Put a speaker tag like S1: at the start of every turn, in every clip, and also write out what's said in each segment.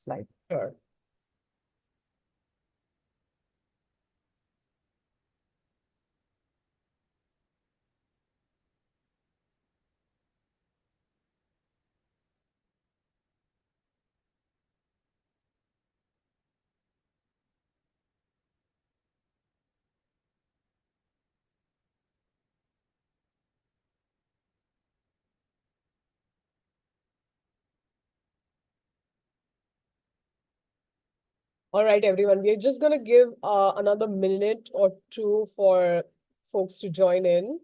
S1: slide. Sure. All right, everyone. We're just going to give another minute or two for folks to join in.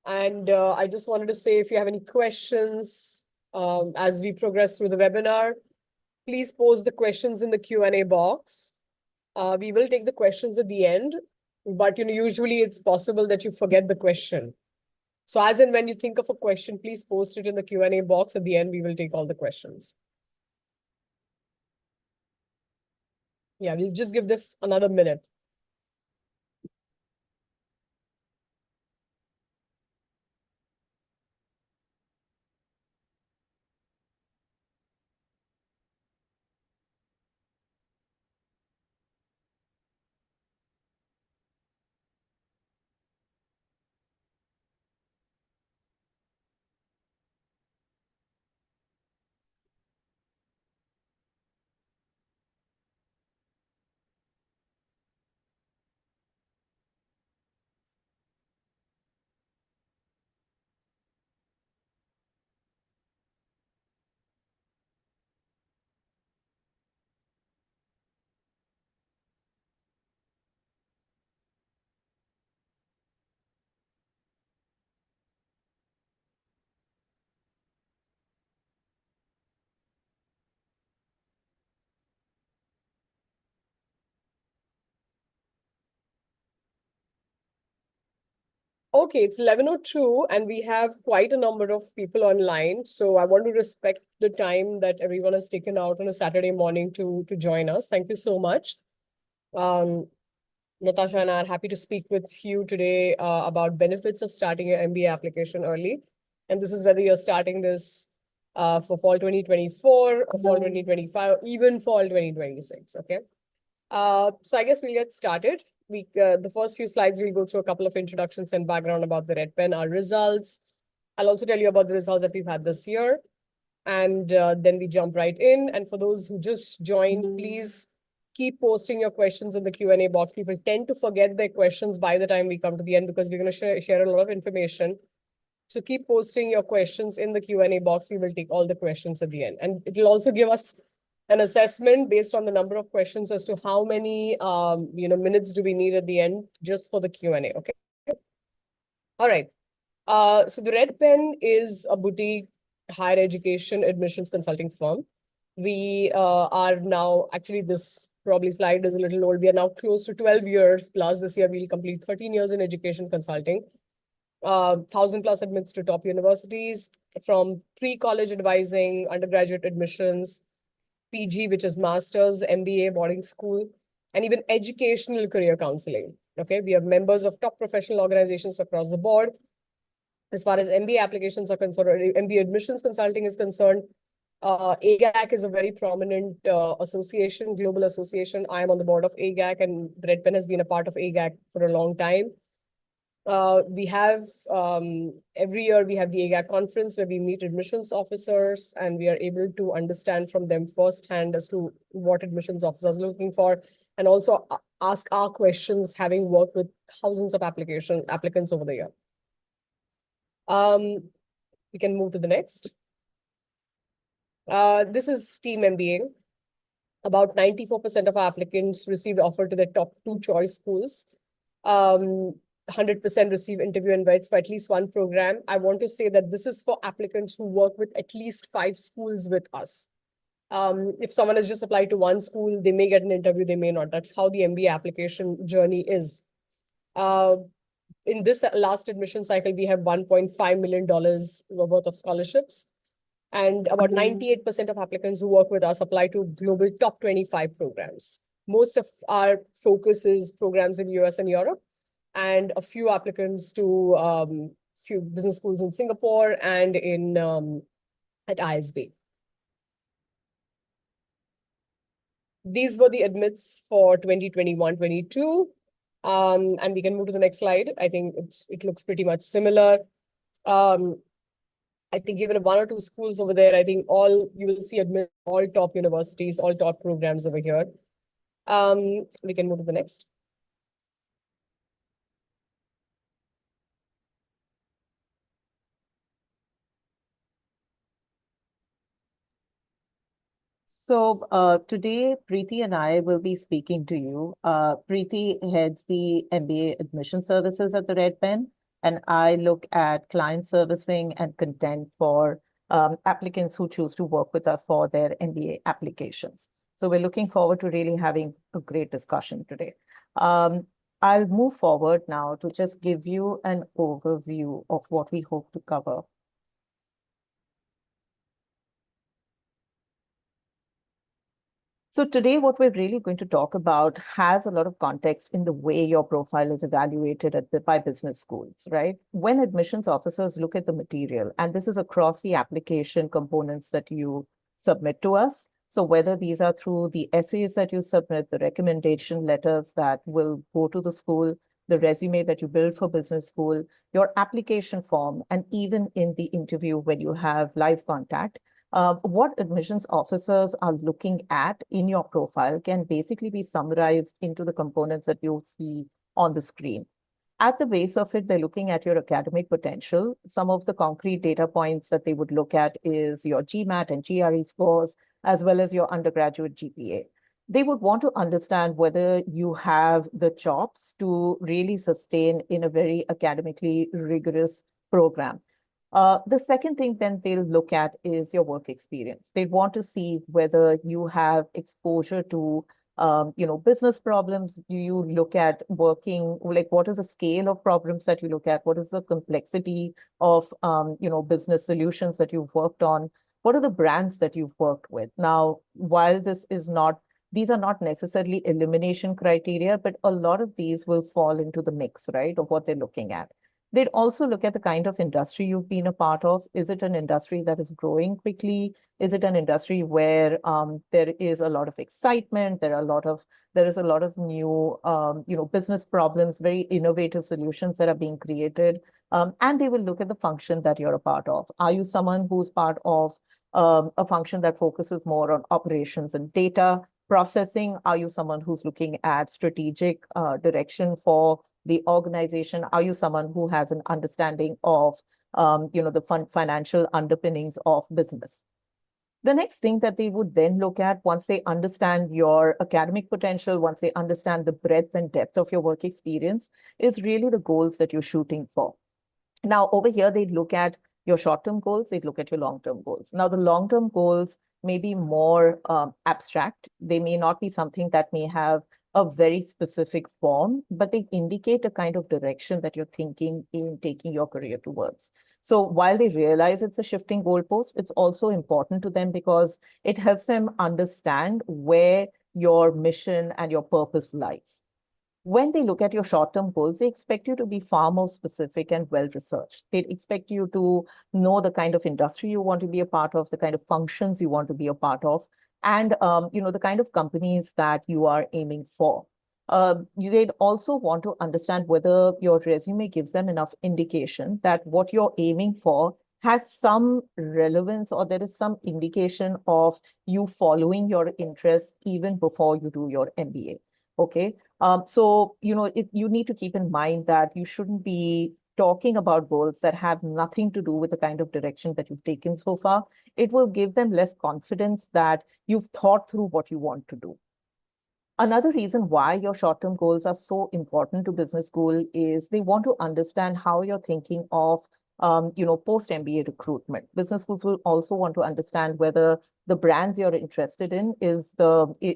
S1: And I just wanted to say, if you have any questions as we progress through the webinar, please post the questions in the Q&A box. We will take the questions at the end, but usually it's possible that you forget the question. So as and when you think of a question, please post it in the Q&A box. At the end, we will take all the questions. Yeah, we'll just give this another minute. Okay, it's 11:02 and we have quite a number of people online. So I want to respect the time that everyone has taken out on a Saturday morning to join us. Thank you so much. Natasha and I are happy to speak with you today about benefits of starting your MBA application early. And this is whether you're starting this for fall 2024 or fall 2025, or even fall 2026, okay? So I guess we'll get started. The first few slides, we'll go through a couple of introductions and background about the Red Pen, our results. I'll also tell you about the results that we've had this year. And then we jump right in. And for those who just joined, please keep posting your questions in the Q&A box. People tend to forget their questions by the time we come to the end because we're going to share a lot of information. So keep posting your questions in the Q&A box. We will take all the questions at the end. And it will also give us an assessment based on the number of questions as to how many minutes do we need at the end just for the Q&A, okay? All right. So the Red Pen is a boutique higher education admissions consulting firm. We are now, actually this probably slide is a little old. We are now close to 12 years plus. This year we'll complete 13 years in education consulting. 1,000 plus admits to top universities, from pre-college advising, undergraduate admissions, PG, which is master's, MBA, boarding school, and even educational career counseling. Okay, we have members of top professional organizations across the board. As far as MBA applications are concerned, or MBA admissions consulting is concerned, AGAC is a very prominent association, global association. I am on the board of AGAC, and Red Pen has been a part of AGAC for a long time. We have every year we have the AGAC conference where we meet admissions officers and we are able to understand from them firsthand as to what admissions officers are looking for, and also ask our questions, having worked with thousands of applicants over the year. We can move to the next. This is Team MBA. About 94% of our applicants received offer to their top 2 choice schools. 100% receive interview invites for at least one program. I want to say that this is for applicants who work with at least 5 schools with us. If someone has just applied to one school, they may get an interview, they may not. That's how the MBA application journey is. In this last admission cycle, we have $1.5 million worth of scholarships. And about 98% of applicants who work with us apply to global top 25 programs. Most of our focus is programs in US and Europe, and a few applicants to few business schools in Singapore and in at ISB. these were the admits for 2021-22. And we can move to the next slide. I think it looks pretty much similar. I think even one or two schools over there, I think you will see admit all top universities, all top programs over here. We can move to the next.
S2: So today, Preeti and I will be speaking to you. Preeti heads the MBA admission services at the Red Pen, and I look at client servicing and content for applicants who choose to work with us for their MBA applications. So we're looking forward to really having a great discussion today. I'll move forward now to just give you an overview of what we hope to cover. So today, what we're really going to talk about has a lot of context in the way your profile is evaluated by business schools, right? When admissions officers look at the material, and this is across the application components that you submit to us. So whether these are through the essays that you submit, the recommendation letters that will go to the school, the resume that you build for business school, your application form, and even in the interview when you have live contact, what admissions officers are looking at in your profile can basically be summarized into the components that you see on the screen. At the base of it, they're looking at your academic potential. Some of the concrete data points that they would look at is your GMAT and GRE scores, as well as your undergraduate GPA. They would want to understand whether you have the chops to really sustain in a very academically rigorous program. The second thing then they'll look at is your work experience. They want to see whether you have exposure to business problems. Do you look at working, like what is the scale of problems that you look at? What is the complexity of business solutions that you've worked on? What are the brands that you've worked with? Now, while these are not necessarily elimination criteria, but a lot of these will fall into the mix, right, of what they're looking at. They'd also look at the kind of industry you've been a part of. Is it an industry that is growing quickly? Is it an industry where there is a lot of excitement? There is a lot of new business problems, very innovative solutions that are being created. And they will look at the function that you're a part of. Are you someone who's part of a function that focuses more on operations and data processing? Are you someone who's looking at strategic direction for the organization? Are you someone who has an understanding of the financial underpinnings of business? The next thing that they would then look at, once they understand your academic potential, once they understand the breadth and depth of your work experience, is really the goals that you're shooting for. Now, over here, they look at your short-term goals, they look at your long-term goals. Now, the long-term goals may be more abstract. They may not be something that may have a very specific form, but they indicate a kind of direction that you're thinking in taking your career towards. So while they realize it's a shifting goalpost, it's also important to them because it helps them understand where your mission and your purpose lies. When they look at your short-term goals, they expect you to be far more specific and well-researched. They expect you to know the kind of industry you want to be a part of, the kind of functions you want to be a part of, and the kind of companies that you are aiming for. They'd also want to understand whether your resume gives them enough indication that what you're aiming for has some relevance or there is some indication of you following your interests even before you do your MBA. Okay. So, you need to keep in mind that you shouldn't be talking about goals that have nothing to do with the kind of direction that you've taken so far. It will give them less confidence that you've thought through what you want to do. Another reason why your short-term goals are so important to business school is they want to understand how you're thinking of post-MBA recruitment. Business schools will also want to understand whether the brands you're interested in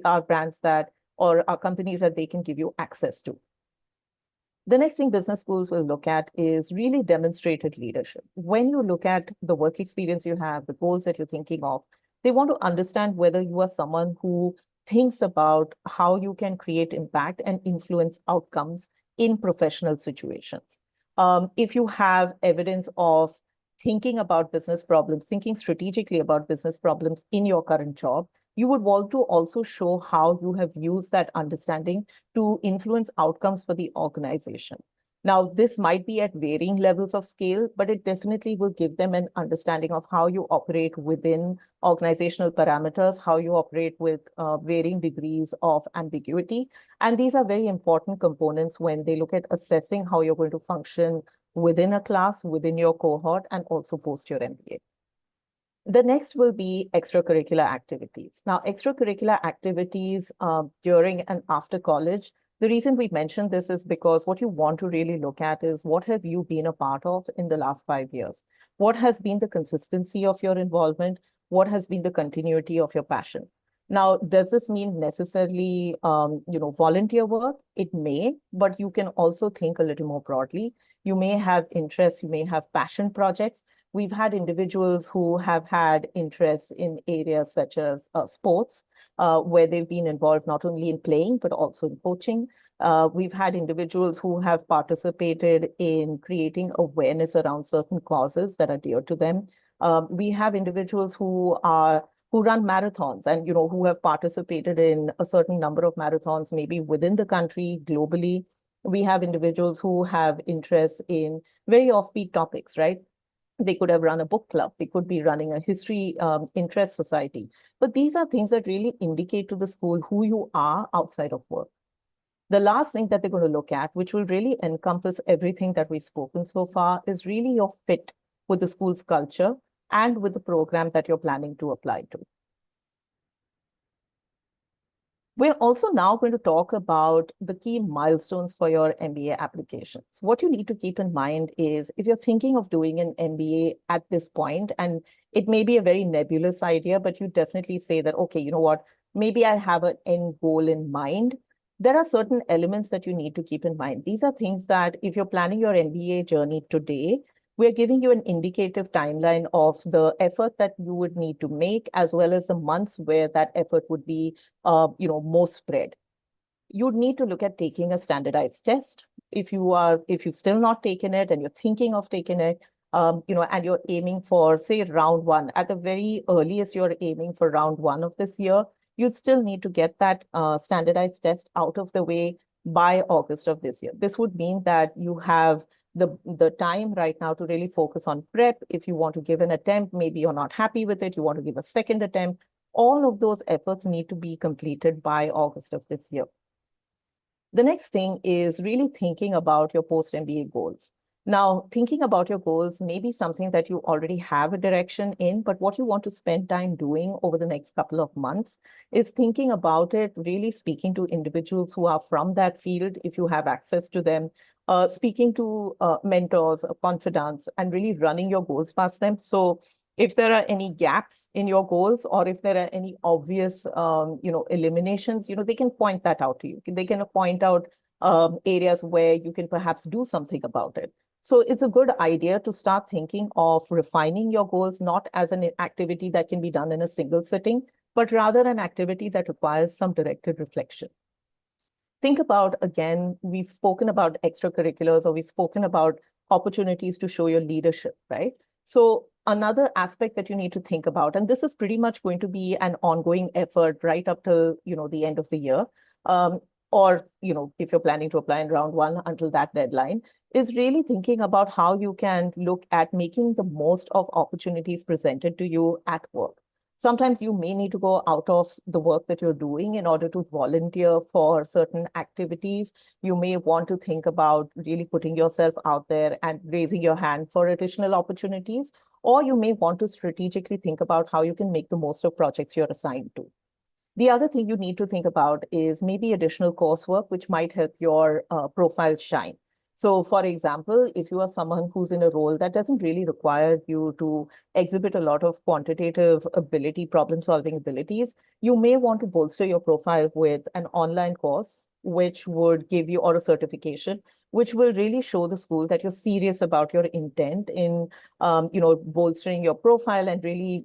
S2: are brands that or are companies that they can give you access to. The next thing business schools will look at is really demonstrated leadership. When you look at the work experience you have, the goals that you're thinking of, they want to understand whether you are someone who thinks about how you can create impact and influence outcomes in professional situations. If you have evidence of thinking about business problems, thinking strategically about business problems in your current job, you would want to also show how you have used that understanding to influence outcomes for the organization. Now, this might be at varying levels of scale, but it definitely will give them an understanding of how you operate within organizational parameters, how you operate with varying degrees of ambiguity. And these are very important components when they look at assessing how you're going to function within a class, within your cohort, and also post your MBA. The next will be extracurricular activities. Now, extracurricular activities during and after college, the reason we mentioned this is because what you want to really look at is what have you been a part of in the last 5 years? What has been the consistency of your involvement? What has been the continuity of your passion? Now, does this mean necessarily, volunteer work? It may, but you can also think a little more broadly. You may have interests, you may have passion projects. We've had individuals who have had interests in areas such as sports, where they've been involved not only in playing, but also in coaching. We've had individuals who have participated in creating awareness around certain causes that are dear to them. We have individuals who run marathons and who have participated in a certain number of marathons, maybe within the country, globally. We have individuals who have interests in very offbeat topics, right? They could have run a book club. They could be running a history interest society. But these are things that really indicate to the school who you are outside of work. The last thing that they're going to look at, which will really encompass everything that we've spoken so far, is really your fit with the school's culture and with the program that you're planning to apply to. We're also now going to talk about the key milestones for your MBA applications. What you need to keep in mind is if you're thinking of doing an MBA at this point, and it may be a very nebulous idea, but you definitely say that, okay, you know what, maybe I have an end goal in mind. There are certain elements that you need to keep in mind. These are things that if you're planning your MBA journey today, we're giving you an indicative timeline of the effort that you would need to make, as well as the months where that effort would be most spread. You'd need to look at taking a standardized test. If you've still not taken it and you're thinking of taking it, and you're aiming for, say, round one, at the very earliest, you're aiming for round one of this year, you'd still need to get that standardized test out of the way by August of this year. This would mean that you have the time right now to really focus on prep. If you want to give an attempt, maybe you're not happy with it, you want to give a second attempt, all of those efforts need to be completed by August of this year. The next thing is really thinking about your post-MBA goals. Now, thinking about your goals may be something that you already have a direction in, but what you want to spend time doing over the next couple of months is thinking about it, really speaking to individuals who are from that field, if you have access to them, speaking to mentors, confidants, and really running your goals past them. So if there are any gaps in your goals, or if there are any obvious, eliminations, they can point that out to you. They can point out areas where you can perhaps do something about it. So it's a good idea to start thinking of refining your goals, not as an activity that can be done in a single sitting, but rather an activity that requires some directed reflection. Think about, again, we've spoken about extracurriculars, or we've spoken about opportunities to show your leadership, right? So another aspect that you need to think about, and this is pretty much going to be an ongoing effort right up till, the end of the year, or, if you're planning to apply in round one until that deadline, is really thinking about how you can look at making the most of opportunities presented to you at work. Sometimes you may need to go out of the work that you're doing in order to volunteer for certain activities. You may want to think about really putting yourself out there and raising your hand for additional opportunities, or you may want to strategically think about how you can make the most of projects you're assigned to. The other thing you need to think about is maybe additional coursework, which might help your profile shine. So, for example, if you are someone who's in a role that doesn't really require you to exhibit a lot of quantitative ability, problem-solving abilities, you may want to bolster your profile with an online course, which would give you, or a certification, which will really show the school that you're serious about your intent in, bolstering your profile and really,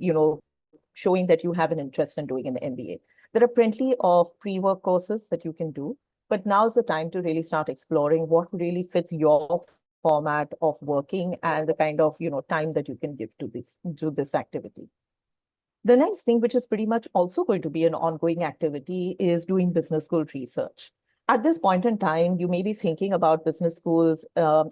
S2: showing that you have an interest in doing an MBA. There are plenty of pre-work courses that you can do, but now's the time to really start exploring what really fits your format of working and the kind of, time that you can give to this activity. The next thing, which is pretty much also going to be an ongoing activity, is doing business school research. At this point in time, you may be thinking about business schools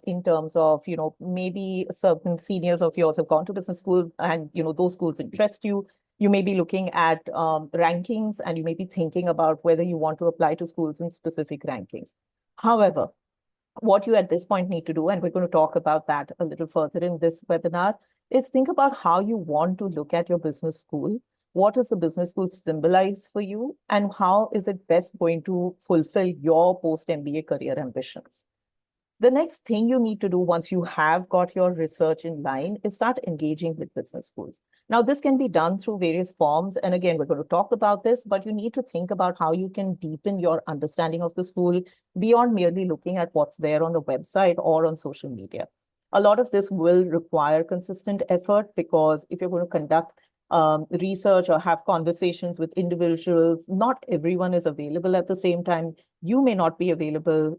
S2: in terms of, maybe certain seniors of yours have gone to business schools and, those schools interest you. You may be looking at rankings, and you may be thinking about whether you want to apply to schools in specific rankings. However, what you at this point need to do, and we're going to talk about that a little further in this webinar, is think about how you want to look at your business school. What does the business school symbolize for you? And how is it best going to fulfill your post-MBA career ambitions? The next thing you need to do once you have got your research in line is start engaging with business schools. Now, this can be done through various forms. And again, we're going to talk about this, but you need to think about how you can deepen your understanding of the school beyond merely looking at what's there on the website or on social media. A lot of this will require consistent effort, because if you're going to conduct research or have conversations with individuals, not everyone is available at the same time. You may not be available,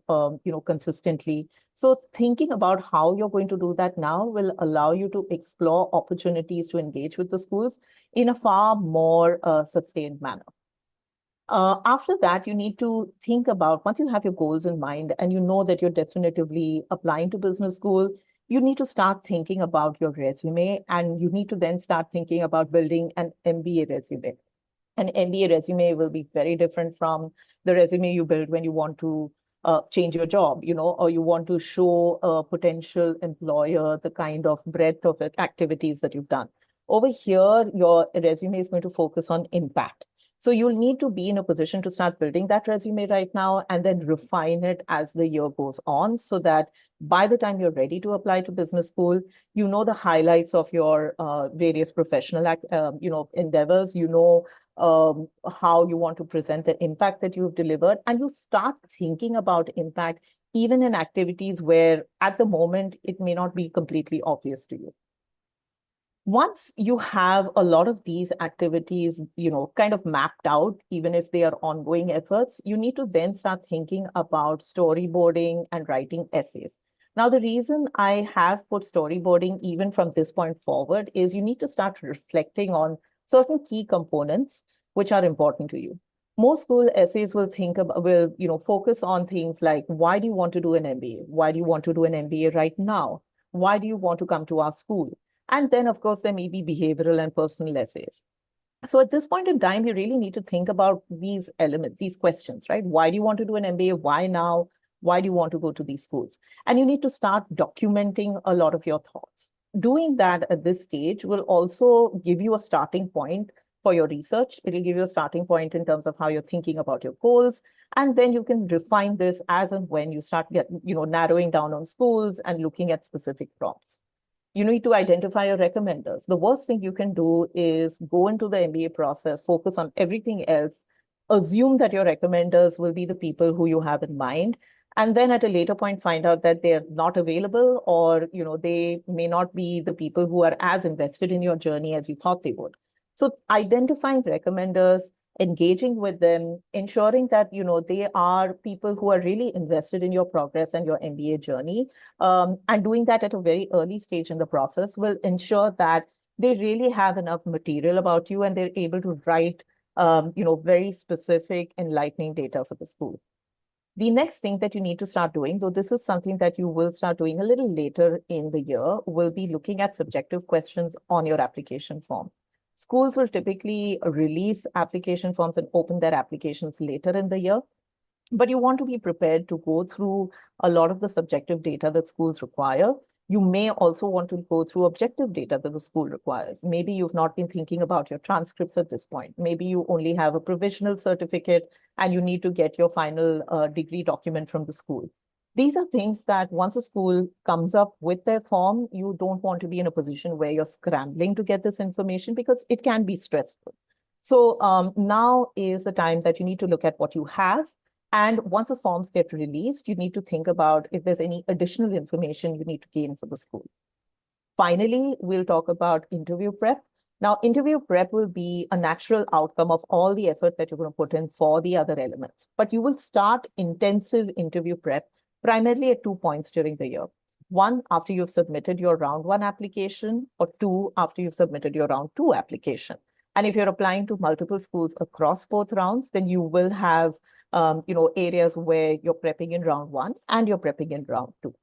S2: consistently. So thinking about how you're going to do that now will allow you to explore opportunities to engage with the schools in a far more sustained manner. After that, you need to think about, once you have your goals in mind and you know that you're definitively applying to business school, you need to start thinking about your resume, and you need to then start thinking about building an MBA resume. An MBA resume will be very different from the resume you build when you want to change your job, or you want to show a potential employer the kind of breadth of activities that you've done. Over here, your resume is going to focus on impact. So you'll need to be in a position to start building that resume right now and then refine it as the year goes on, so that by the time you're ready to apply to business school, you know the highlights of your various professional endeavors, how you want to present the impact that you've delivered, and you start thinking about impact even in activities where at the moment it may not be completely obvious to you. Once you have a lot of these activities, kind of mapped out, even if they are ongoing efforts, you need to then start thinking about storyboarding and writing essays. Now, the reason I have put storyboarding even from this point forward is you need to start reflecting on certain key components which are important to you. Most school essays will focus on things like, why do you want to do an MBA? Why do you want to do an MBA right now? Why do you want to come to our school? And then, of course, there may be behavioral and personal essays. So at this point in time, you really need to think about these elements, these questions, right? Why do you want to do an MBA? Why now? Why do you want to go to these schools? And you need to start documenting a lot of your thoughts. Doing that at this stage will also give you a starting point for your research. It will give you a starting point in terms of how you're thinking about your goals. And then you can refine this as and when you start narrowing down on schools and looking at specific prompts. You need to identify your recommenders. The worst thing you can do is go into the MBA process, focus on everything else, assume that your recommenders will be the people who you have in mind, and then at a later point find out that they're not available, or they may not be the people who are as invested in your journey as you thought they would. So identifying recommenders, engaging with them, ensuring that they are people who are really invested in your progress and your MBA journey, and doing that at a very early stage in the process will ensure that they really have enough material about you and they're able to write very specific, enlightening data for the school. The next thing that you need to start doing, though this is something that you will start doing a little later in the year, will be looking at subjective questions on your application form. Schools will typically release application forms and open their applications later in the year, but you want to be prepared to go through a lot of the subjective data that schools require. You may also want to go through objective data that the school requires. Maybe you've not been thinking about your transcripts at this point. Maybe you only have a provisional certificate and you need to get your final degree document from the school. These are things that once a school comes up with their form, you don't want to be in a position where you're scrambling to get this information, because it can be stressful. So now is the time that you need to look at what you have. And once the forms get released, you need to think about if there's any additional information you need to gain for the school. Finally, we'll talk about interview prep. Now, interview prep will be a natural outcome of all the effort that you're going to put in for the other elements. But you will start intensive interview prep primarily at 2 points during the year. One, after you've submitted your round 1 application, or 2, after you've submitted your round 2 application. And if you're applying to multiple schools across both rounds, then you will have areas where you're prepping in round one and you're prepping in round two.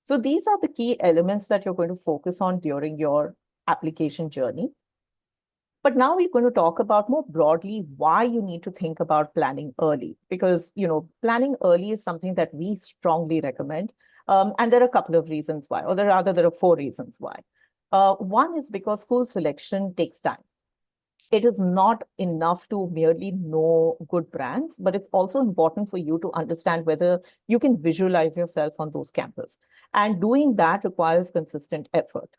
S2: So these are the key elements that you're going to focus on during your application journey. But now we're going to talk about more broadly why you need to think about planning early, because planning early is something that we strongly recommend. And there are a couple of reasons why, or there are 4 reasons why. One is because school selection takes time. It is not enough to merely know good brands, but it's also important for you to understand whether you can visualize yourself on those campuses. And doing that requires consistent effort.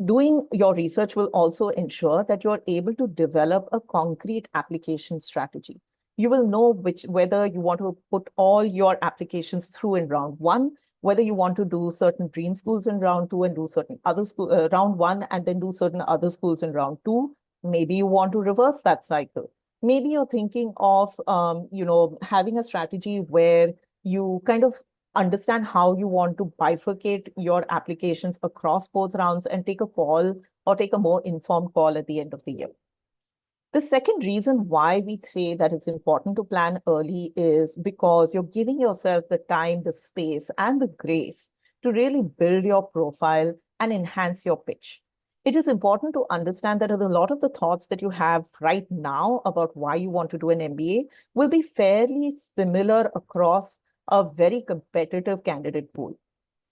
S2: Doing your research will also ensure that you're able to develop a concrete application strategy. You will know whether you want to put all your applications through in round one, whether you want to do certain dream schools in round two and do certain other round one and then do certain other schools in round two. Maybe you want to reverse that cycle. Maybe you're thinking of, having a strategy where you kind of understand how you want to bifurcate your applications across both rounds and take a call or take a more informed call at the end of the year. The second reason why we say that it's important to plan early is because you're giving yourself the time, the space, and the grace to really build your profile and enhance your pitch. It is important to understand that a lot of the thoughts that you have right now about why you want to do an MBA will be fairly similar across a very competitive candidate pool.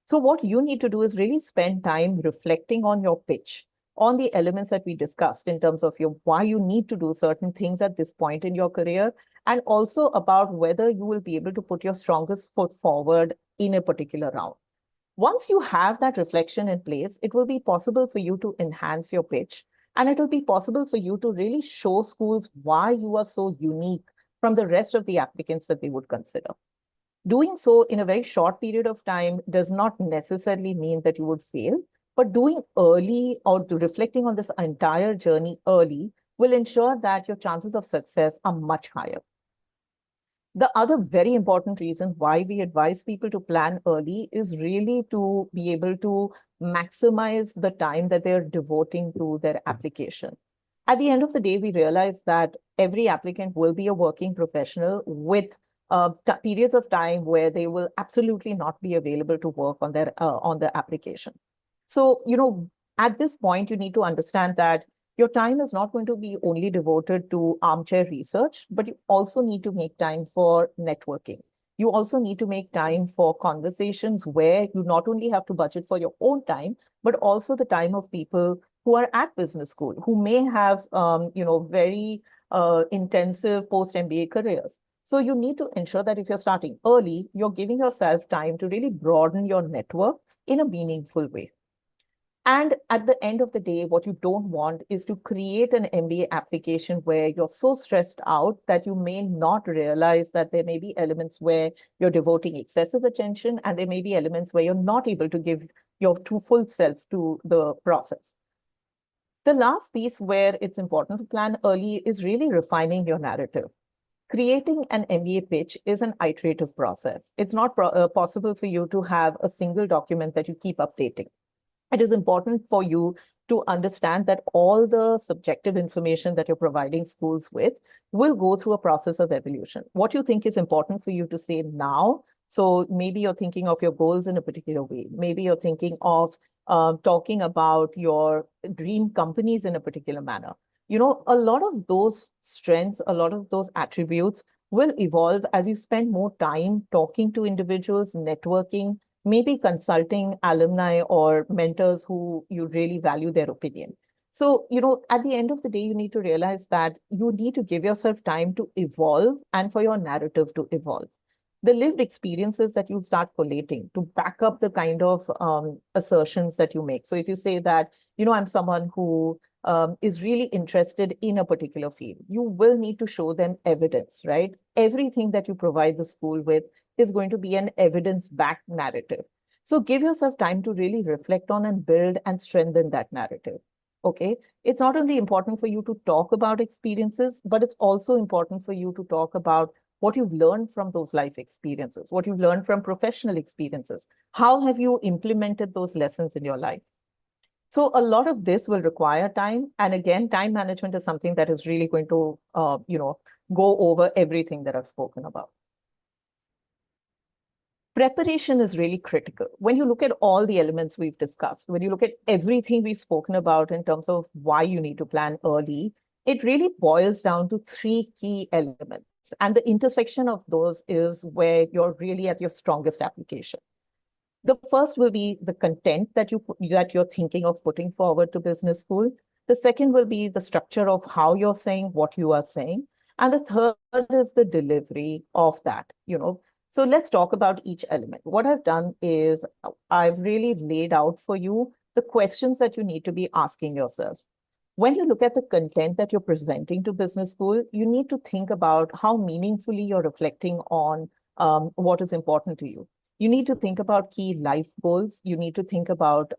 S2: So what you need to do is really spend time reflecting on your pitch, on the elements that we discussed in terms of why you need to do certain things at this point in your career, and also about whether you will be able to put your strongest foot forward in a particular round. Once you have that reflection in place, it will be possible for you to enhance your pitch, and it will be possible for you to really show schools why you are so unique from the rest of the applicants that they would consider. Doing so in a very short period of time does not necessarily mean that you would fail, but doing early or reflecting on this entire journey early will ensure that your chances of success are much higher. The other very important reason why we advise people to plan early is really to be able to maximize the time that they're devoting to their application. At the end of the day, we realize that every applicant will be a working professional with periods of time where they will absolutely not be available to work on the application. So, at this point, you need to understand that your time is not going to be only devoted to armchair research, but you also need to make time for networking. You also need to make time for conversations where you not only have to budget for your own time, but also the time of people who are at business school, who may have, very intensive post-MBA careers. So you need to ensure that if you're starting early, you're giving yourself time to really broaden your network in a meaningful way. And at the end of the day, what you don't want is to create an MBA application where you're so stressed out that you may not realize that there may be elements where you're devoting excessive attention, and there may be elements where you're not able to give your full self to the process. The last piece where it's important to plan early is really refining your narrative. Creating an MBA pitch is an iterative process. It's not possible for you to have a single document that you keep updating. It is important for you to understand that all the subjective information that you're providing schools with will go through a process of evolution. What you think is important for you to say now. So maybe you're thinking of your goals in a particular way. Maybe you're thinking of talking about your dream companies in a particular manner. A lot of those strengths, a lot of those attributes will evolve as you spend more time talking to individuals, networking, maybe consulting alumni or mentors who you really value their opinion. So, at the end of the day, you need to realize that you need to give yourself time to evolve and for your narrative to evolve. The lived experiences that you start collating to back up the kind of assertions that you make. So if you say that, I'm someone who is really interested in a particular field, you will need to show them evidence, right? Everything that you provide the school with is going to be an evidence-backed narrative. So give yourself time to really reflect on and build and strengthen that narrative. Okay. It's not only important for you to talk about experiences, but it's also important for you to talk about what you've learned from those life experiences, what you've learned from professional experiences. How have you implemented those lessons in your life? So a lot of this will require time. And again, time management is something that is really going to, go over everything that I've spoken about. Preparation is really critical. When you look at all the elements we've discussed, when you look at everything we've spoken about in terms of why you need to plan early, it really boils down to three key elements. And the intersection of those is where you're really at your strongest application. The first will be the content that you're thinking of putting forward to business school. The second will be the structure of how you're saying what you are saying. And the third is the delivery of that, So let's talk about each element. What I've done is I've really laid out for you the questions that you need to be asking yourself. When you look at the content that you're presenting to business school, you need to think about how meaningfully you're reflecting on what is important to you. You need to think about key life goals. You need to think about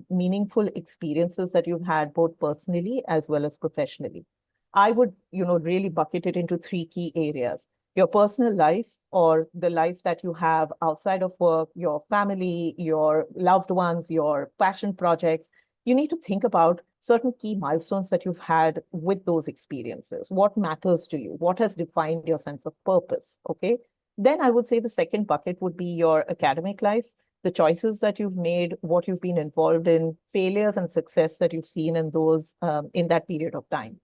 S2: meaningful experiences that you've had both personally as well as professionally. I would, really bucket it into three key areas: your personal life, or the life that you have outside of work, your family, your loved ones, your passion projects. You need to think about certain key milestones that you've had with those experiences. What matters to you? What has defined your sense of purpose? Okay. Then I would say the second bucket would be your academic life, the choices that you've made, what you've been involved in, failures and success that you've seen in those in that period of time.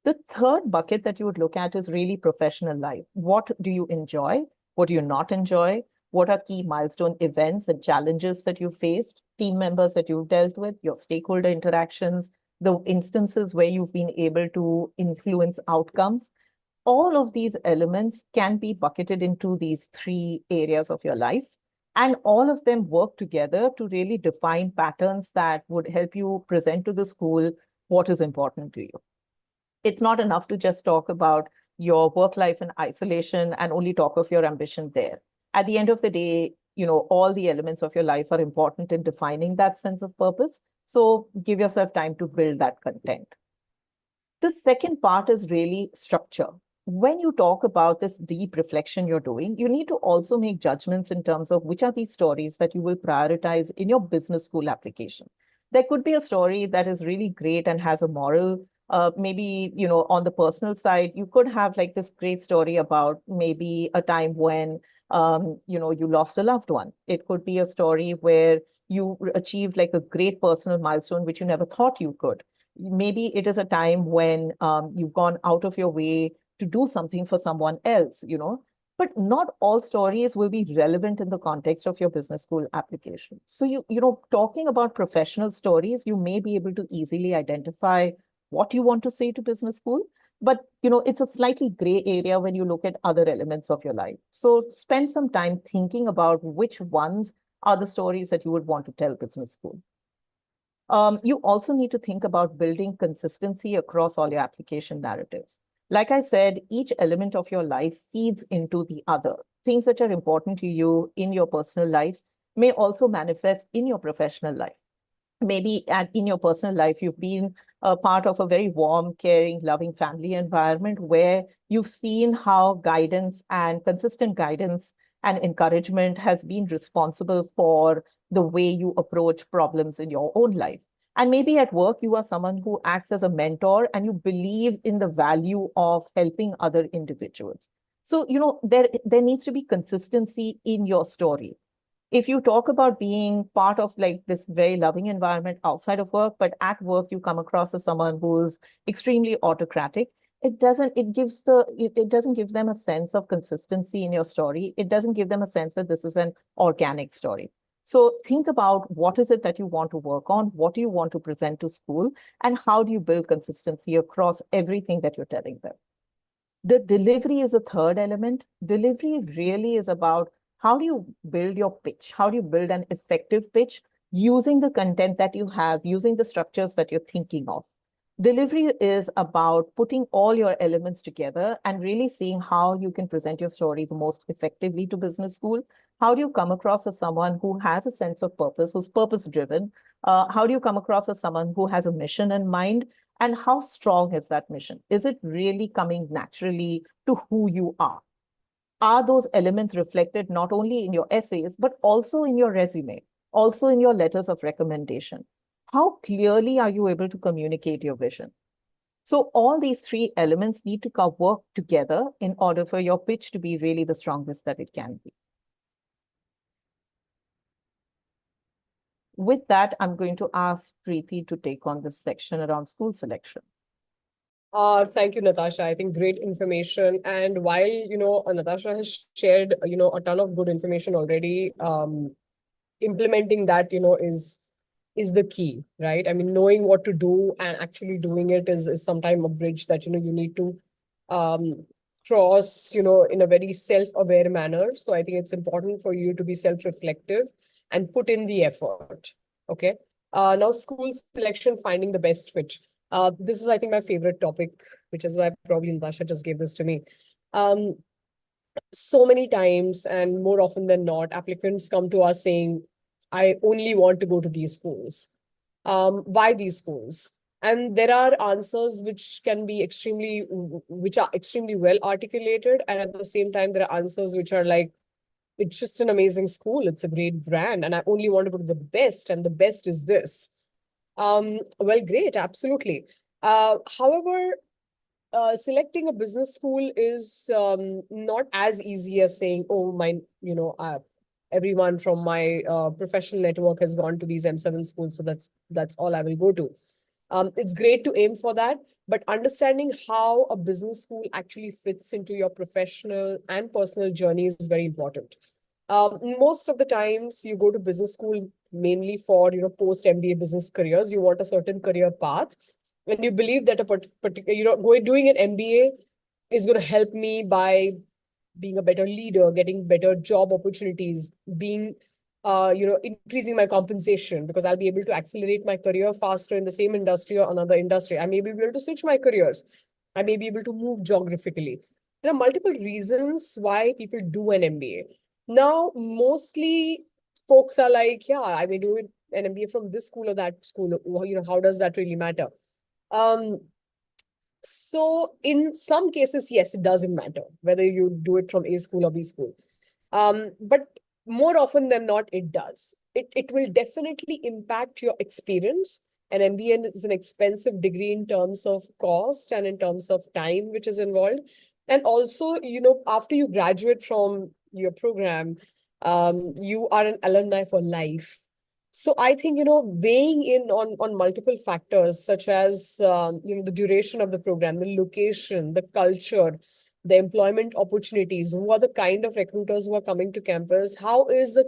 S2: The third bucket that you would look at is really professional life. What do you enjoy? What do you not enjoy? What are key milestone events and challenges that you faced, team members that you've dealt with, your stakeholder interactions, the instances where you've been able to influence outcomes? All of these elements can be bucketed into these three areas of your life. And all of them work together to really define patterns that would help you present to the school what is important to you. It's not enough to just talk about your work life in isolation and only talk of your ambition there. At the end of the day, all the elements of your life are important in defining that sense of purpose. So give yourself time to build that content. The second part is really structure. When you talk about this deep reflection you're doing, you need to also make judgments in terms of which are these stories that you will prioritize in your business school application. There could be a story that is really great and has a moral. Maybe, on the personal side, you could have like this great story about maybe a time when, you lost a loved one. It could be a story where you achieved like a great personal milestone, which you never thought you could. Maybe it is a time when you've gone out of your way to do something for someone else, but not all stories will be relevant in the context of your business school application. So talking about professional stories, you may be able to easily identify what you want to say to business school, but it's a slightly gray area when you look at other elements of your life. So spend some time thinking about which ones are the stories that you would want to tell business school. You also need to think about building consistency across all your application narratives. Like I said, each element of your life feeds into the other. Things that are important to you in your personal life may also manifest in your professional life. Maybe in your personal life, you've been a part of a very warm, caring, loving family environment where you've seen how guidance and consistent guidance and encouragement has been responsible for the way you approach problems in your own life. And maybe at work, you are someone who acts as a mentor and you believe in the value of helping other individuals. So, there needs to be consistency in your story. If you talk about being part of like this very loving environment outside of work, but at work you come across as someone who's extremely autocratic, it doesn't give them a sense of consistency in your story. It doesn't give them a sense that this is an organic story. So think about what is it that you want to work on, what do you want to present to school, and how do you build consistency across everything that you're telling them. The delivery is a third element. Delivery really is about how do you build your pitch? How do you build an effective pitch using the content that you have, using the structures that you're thinking of? Delivery is about putting all your elements together and really seeing how you can present your story the most effectively to business school. How do you come across as someone who has a sense of purpose, who's purpose-driven? How do you come across as someone who has a mission in mind? And how strong is that mission? Is it really coming naturally to who you are? Are those elements reflected not only in your essays, but also in your resume, also in your letters of recommendation? how clearly are you able to communicate your vision? So all these three elements need to work together in order for your pitch to be really the strongest that it can be. With that, I'm going to ask Preeti to take on this section around school selection.
S1: Thank you, Natasha. I think great information. And while, Natasha has shared, a ton of good information already, implementing that, is the key, right? I mean, knowing what to do and actually doing it is sometimes a bridge that, you need to um, cross, in a very self-aware manner. So I think it's important for you to be self-reflective and put in the effort. Okay. Now, school selection, finding the best fit. This is, I think, my favorite topic, which is why probably Natasha just gave this to me. Um, so many times, and more often than not, applicants come to us saying, I only want to go to these schools. Why these schools? And there are answers which are extremely well articulated. And at the same time, there are answers which are like, it's just an amazing school. It's a great brand. And I only want to go to the best. And the best is this. Well, great. Absolutely. However, selecting a business school is not as easy as saying, oh, everyone from my professional network has gone to these M7 schools, so that's all I will go to. It's great to aim for that, but understanding how a business school actually fits into your professional and personal journey is very important. Most of the times you go to business school mainly for, post MBA business careers. You want a certain career path, and you believe that a particular, doing an MBA is going to help me by being a better leader, getting better job opportunities, being, increasing my compensation because I'll be able to accelerate my career faster in the same industry or another industry. I may be able to switch my careers. I may be able to move geographically. There are multiple reasons why people do an MBA. Now, mostly folks are like, yeah, I may do an MBA from this school or that school. How does that really matter? Um, so in some cases, yes, it doesn't matter whether you do it from A school or B school. But more often than not, it does. It will definitely impact your experience. An MBA is an expensive degree in terms of cost and in terms of time which is involved. And also, after you graduate from your program, you are an alumni for life. So I think, weighing in on multiple factors such as, the duration of the program, the location, the culture, the employment opportunities, who are the kind of recruiters who are coming to campus, how is the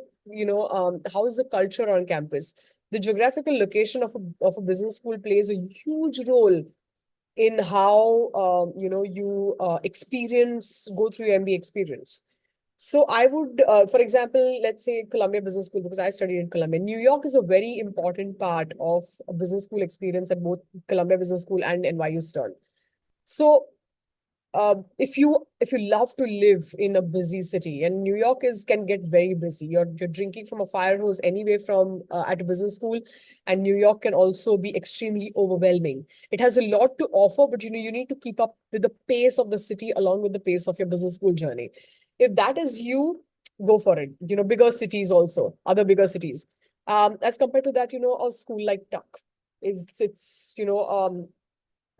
S1: culture on campus? The geographical location of a business school plays a huge role in how, go through your MBA experience. So I would, for example, let's say Columbia Business School, because I studied in Columbia. New York is a very important part of a business school experience at both Columbia Business School and NYU Stern. So if you love to live in a busy city, and New York can get very busy. You're drinking from a fire hose anyway from at a business school, and New York can also be extremely overwhelming. It has a lot to offer, but you need to keep up with the pace of the city along with the pace of your business school journey. If that is you, go for it. Bigger cities also, other bigger cities. As compared to that, a school like Tuck, it's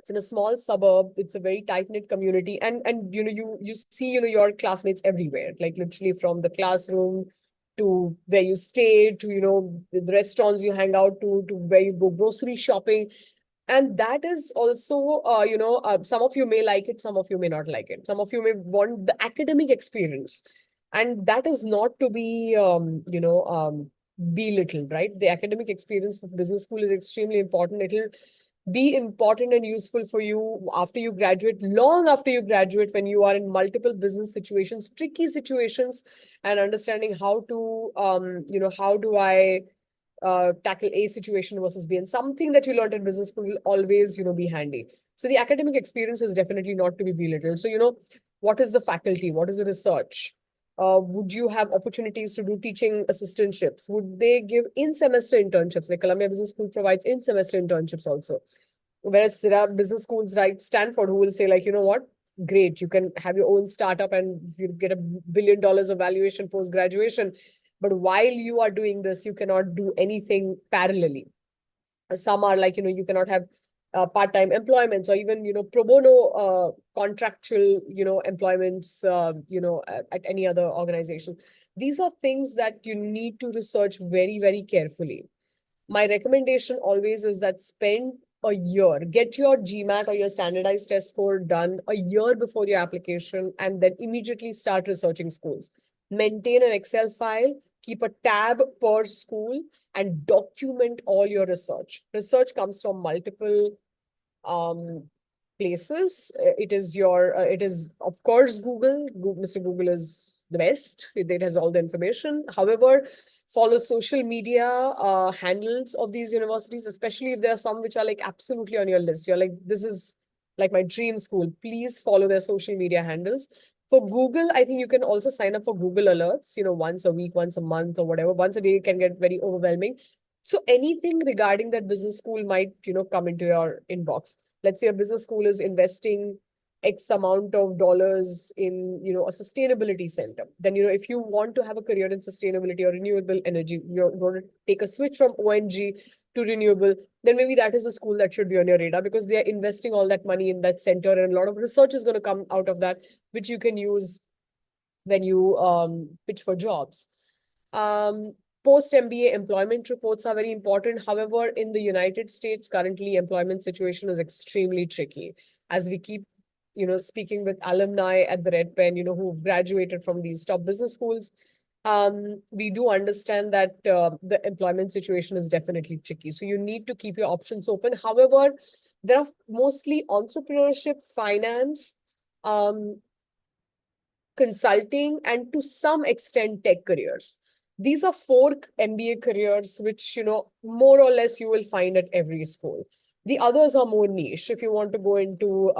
S1: in a small suburb. It's a very tight knit community, and you see your classmates everywhere, like literally from the classroom to where you stay to the restaurants you hang out to where you go grocery shopping. And that is also some of you may like it, some of you may not like it, some of you may want the academic experience, and that is not to be belittled, right? The academic experience for business school is extremely important. It'll be important and useful for you after you graduate, long after you graduate, when you are in multiple business situations, tricky situations, and understanding how to how do I tackle A situation versus B, and something that you learned in business school will always be handy. So the academic experience is definitely not to be belittled. So what is the faculty, what is the research, would you have opportunities to do teaching assistantships? Would they give in-semester internships? Like Columbia Business School provides in-semester internships also. Whereas there are business schools like Stanford who will say, like, you know what? Great, you can have your own startup and you get $1 billion of valuation post-graduation. But while you are doing this, you cannot do anything parallelly. Some are like, you cannot have part-time employments, or even, pro bono contractual, employments, at any other organization. These are things that you need to research very, very carefully. My recommendation always is that spend a year, get your GMAT or your standardized test score done a year before your application, and then immediately start researching schools. Maintain an Excel file, keep a tab per school, and document all your research. Research comes from multiple um, places. It is, of course, Google. Mr. Google is the best. It has all the information. However, follow social media handles of these universities, especially if there are some which are like absolutely on your list. You're like, this is like my dream school. Please follow their social media handles. For Google, I think you can also sign up for Google Alerts, once a week, once a month, or whatever. Once a day can get very overwhelming. So anything regarding that business school might, come into your inbox. Let's say a business school is investing X amount of dollars in, a sustainability center. Then, if you want to have a career in sustainability or renewable energy, you're going to take a switch from ONG to renewable, then maybe that is a school that should be on your radar, because they are investing all that money in that center, and a lot of research is going to come out of that, which you can use when you pitch for jobs. Post MBA employment reports are very important. However, in the United States, currently employment situation is extremely tricky. As we keep, speaking with alumni at the Red Pen, who graduated from these top business schools, we do understand that the employment situation is definitely tricky. So you need to keep your options open. However, there are mostly entrepreneurship, finance, consulting, and to some extent tech careers. These are four MBA careers which, more or less you will find at every school. The others are more niche. If you want to go into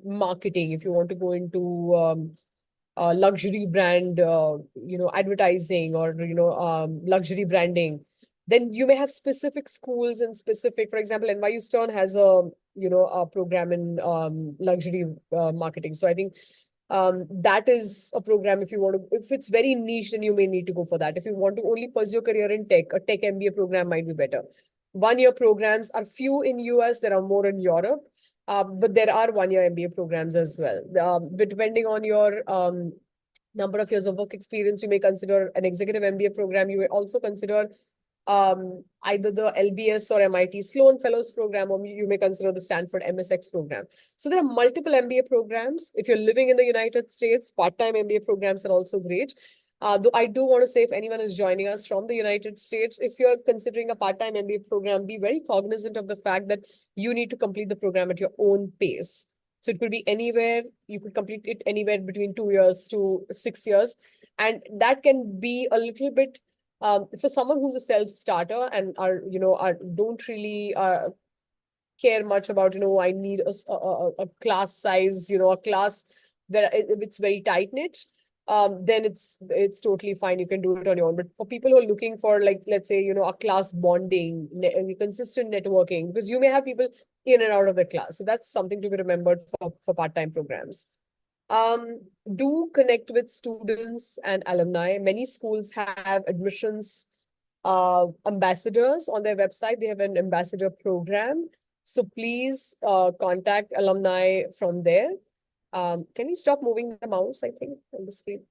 S1: marketing, if you want to go into luxury brand, advertising, or, luxury branding, then you may have specific schools and specific, for example, NYU Stern has a program in luxury marketing. So I think that is a program. If you want to, if it's very niche, then you may need to go for that. If you want to only pursue your career in tech, a tech MBA program might be better. 1-year programs are few in US, there are more in Europe, but there are 1-year MBA programs as well. But depending on your number of years of work experience, you may consider an executive MBA program. You may also consider either the LBS or MIT Sloan Fellows program, or you may consider the Stanford MSX program. So there are multiple MBA programs. If you're living in the United States, part-time MBA programs are also great. Though I do want to say, if anyone is joining us from the United States, if you're considering a part-time MBA program, be very cognizant of the fact that you need to complete the program at your own pace. So it could be anywhere, you could complete it anywhere between 2 years to 6 years. And that can be a little bit, for someone who's a self-starter and don't really care much about, I need a class size, a class where it's very tight knit, then it's totally fine. You can do it on your own. But for people who are looking for, like, let's say, a class bonding, consistent networking, because you may have people in and out of the class. So that's something to be remembered for part-time programs. Do connect with students and alumni. Many schools have admissions ambassadors on their website. They have an ambassador program. So please contact alumni from there. Can you stop moving the mouse, I think, on the screen?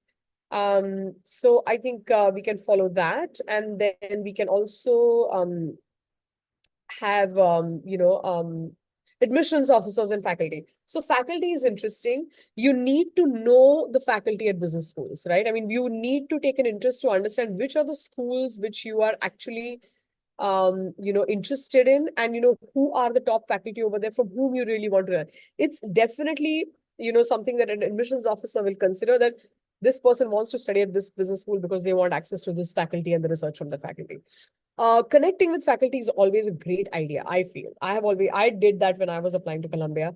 S1: So I think we can follow that. And then we can also have, admissions officers and faculty. So faculty is interesting. You need to know the faculty at business schools, right? I mean, you need to take an interest to understand which are the schools which you are actually interested in, and who are the top faculty over there from whom you really want to learn. It's definitely something that an admissions officer will consider, that this person wants to study at this business school because they want access to this faculty and the research from the faculty. Connecting with faculty is always a great idea, I feel. I did that when I was applying to Columbia,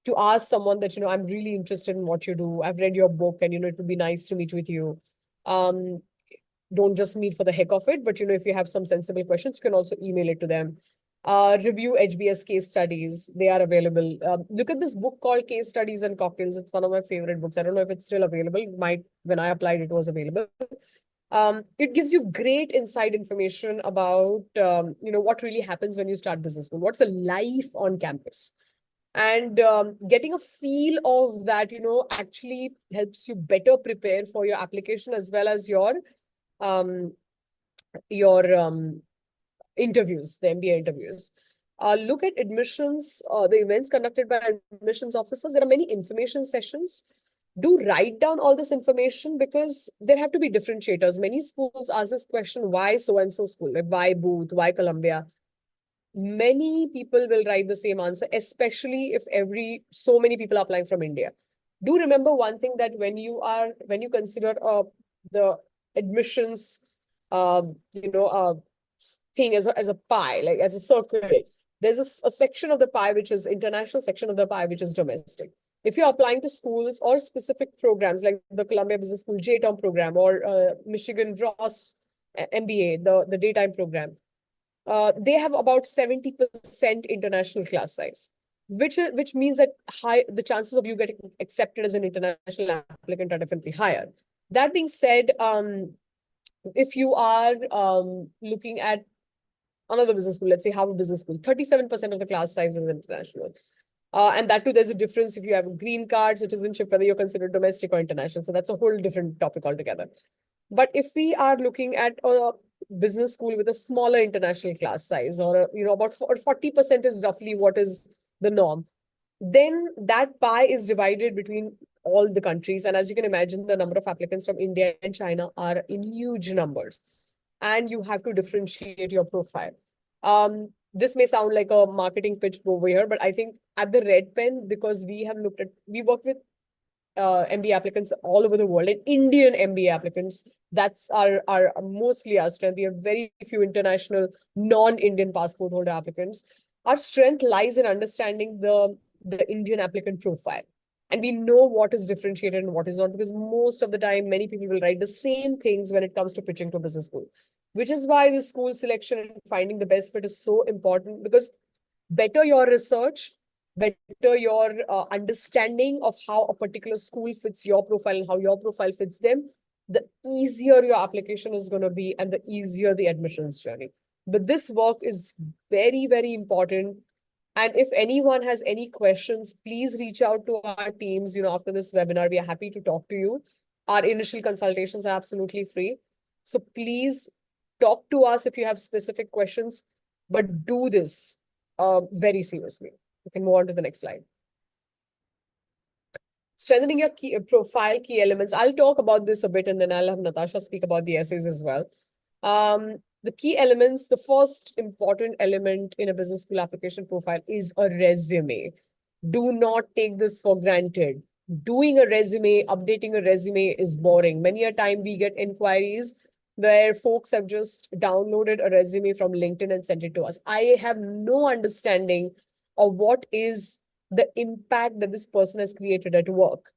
S1: to ask someone that, I'm really interested in what you do. I've read your book, and, it would be nice to meet with you. Don't just meet for the heck of it, but, if you have some sensible questions, you can also email it to them. Review HBS case studies. They are available. Look at this book called Case Studies and Cocktails. It's one of my favorite books. I don't know if it's still available. When I applied, it was available. It gives you great inside information about, what really happens when you start business school. What's the life on campus? And getting a feel of that, actually helps you better prepare for your application as well as um, your interviews, the MBA interviews. Look at admissions, the events conducted by admissions officers. There are many information sessions. Do write down all this information because there have to be differentiators. Many schools ask this question, why so-and-so school? Like, why Booth? Why Columbia? Many people will write the same answer, especially if so many people are applying from India. Do remember one thing, that when you consider the admissions, uh, thing as a pie, like as a circle, there's a section of the pie which is international, section of the pie which is domestic. If you're applying to schools or specific programs like the Columbia Business School J-Term program or Michigan Ross MBA, the daytime program, they have about 70% international class size, which means that the chances of you getting accepted as an international applicant are definitely higher. That being said, if you are looking at another business school, let's say Harvard Business School, 37% of the class size is international. And that too, there's a difference if you have a green card, citizenship, whether you're considered domestic or international. So that's a whole different topic altogether. But if we are looking at a business school with a smaller international class size, or about 40% is roughly what is the norm, then that pie is divided between all the countries. And as you can imagine, the number of applicants from India and China are in huge numbers. And you have to differentiate your profile. This may sound like a marketing pitch over here, but I think at the Red Pen, because we work with MBA applicants all over the world, and Indian MBA applicants, that's our mostly our strength. We have very few international non-Indian passport holder applicants. Our strength lies in understanding the Indian applicant profile. And we know what is differentiated and what is not, because most of the time, many people will write the same things when it comes to pitching to a business school, which is why the school selection and finding the best fit is so important, because better your research, better your understanding of how a particular school fits your profile and how your profile fits them, the easier your application is going to be and the easier the admissions journey. But this work is very, very important. And if anyone has any questions, please reach out to our teams. After this webinar, we are happy to talk to you. Our initial consultations are absolutely free. So please talk to us if you have specific questions, but do this very seriously. You can move on to the next slide. Strengthening your profile key elements. I'll talk about this a bit, and then I'll have Natasha speak about the essays as well. The key elements, the first important element in a business school application profile is a resume. Do not take this for granted. Doing a resume, updating a resume is boring. Many a time we get inquiries where folks have just downloaded a resume from LinkedIn and sent it to us. I have no understanding of what is the impact that this person has created at work.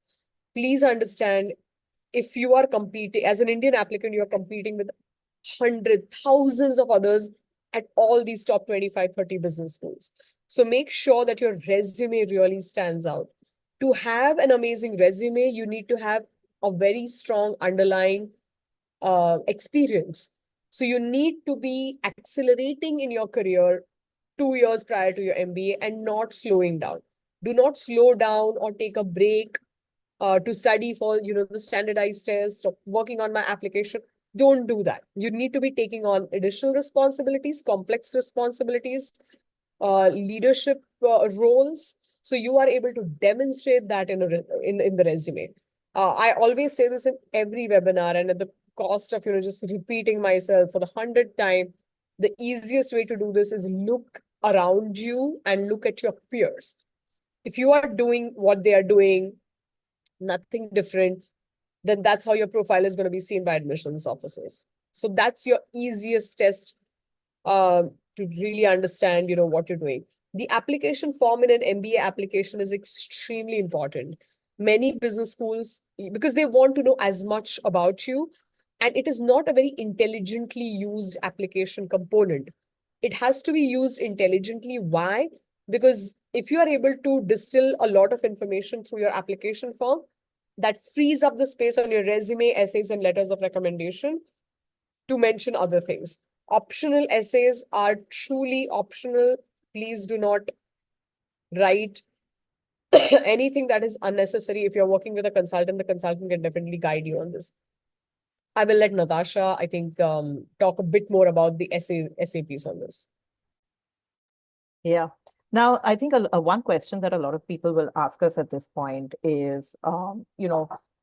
S1: Please understand, if you are competing as an Indian applicant, you are competing with thousands of others at all these top 25, 30 business schools. So make sure that your resume really stands out. To have an amazing resume, you need to have a very strong underlying experience. So you need to be accelerating in your career 2 years prior to your MBA and not slowing down. Do not slow down or take a break to study for the standardized test or working on my application. Don't do that. You need to be taking on additional responsibilities, complex responsibilities, leadership roles. So you are able to demonstrate that in the resume. I always say this in every webinar, and at the cost of just repeating myself for the 100th time, the easiest way to do this is look around you and look at your peers. If you are doing what they are doing, nothing different, then that's how your profile is going to be seen by admissions officers. So that's your easiest test to really understand, what you're doing. The application form in an MBA application is extremely important. Many business schools, because they want to know as much about you, and it is not a very intelligently used application component. It has to be used intelligently. Why? Because if you are able to distill a lot of information through your application form, that frees up the space on your resume, essays, and letters of recommendation. to mention other things. Optional essays are truly optional. Please do not write anything that is unnecessary. If you're working with a consultant, the consultant can definitely guide you on this. I will let Natasha, I think, talk a bit more about the essay piece on this.
S2: Yeah. Now, I think one question that a lot of people will ask us at this point is, I'm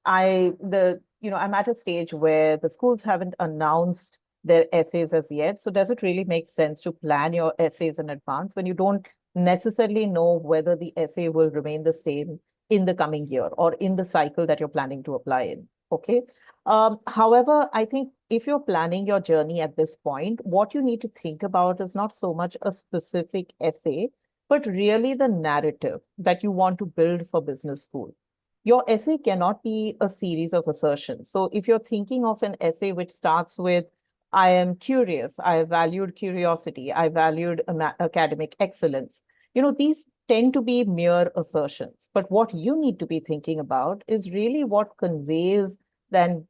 S2: at a stage where the schools haven't announced their essays as yet. So does it really make sense to plan your essays in advance when you don't necessarily know whether the essay will remain the same in the coming year or in the cycle that you're planning to apply in? Okay. However, I think if you're planning your journey at this point, what you need to think about is not so much a specific essay, but really the narrative that you want to build for business school. Your essay cannot be a series of assertions. So if you're thinking of an essay which starts with, I am curious, I valued curiosity, I valued academic excellence, these tend to be mere assertions. But what you need to be thinking about is really what conveys then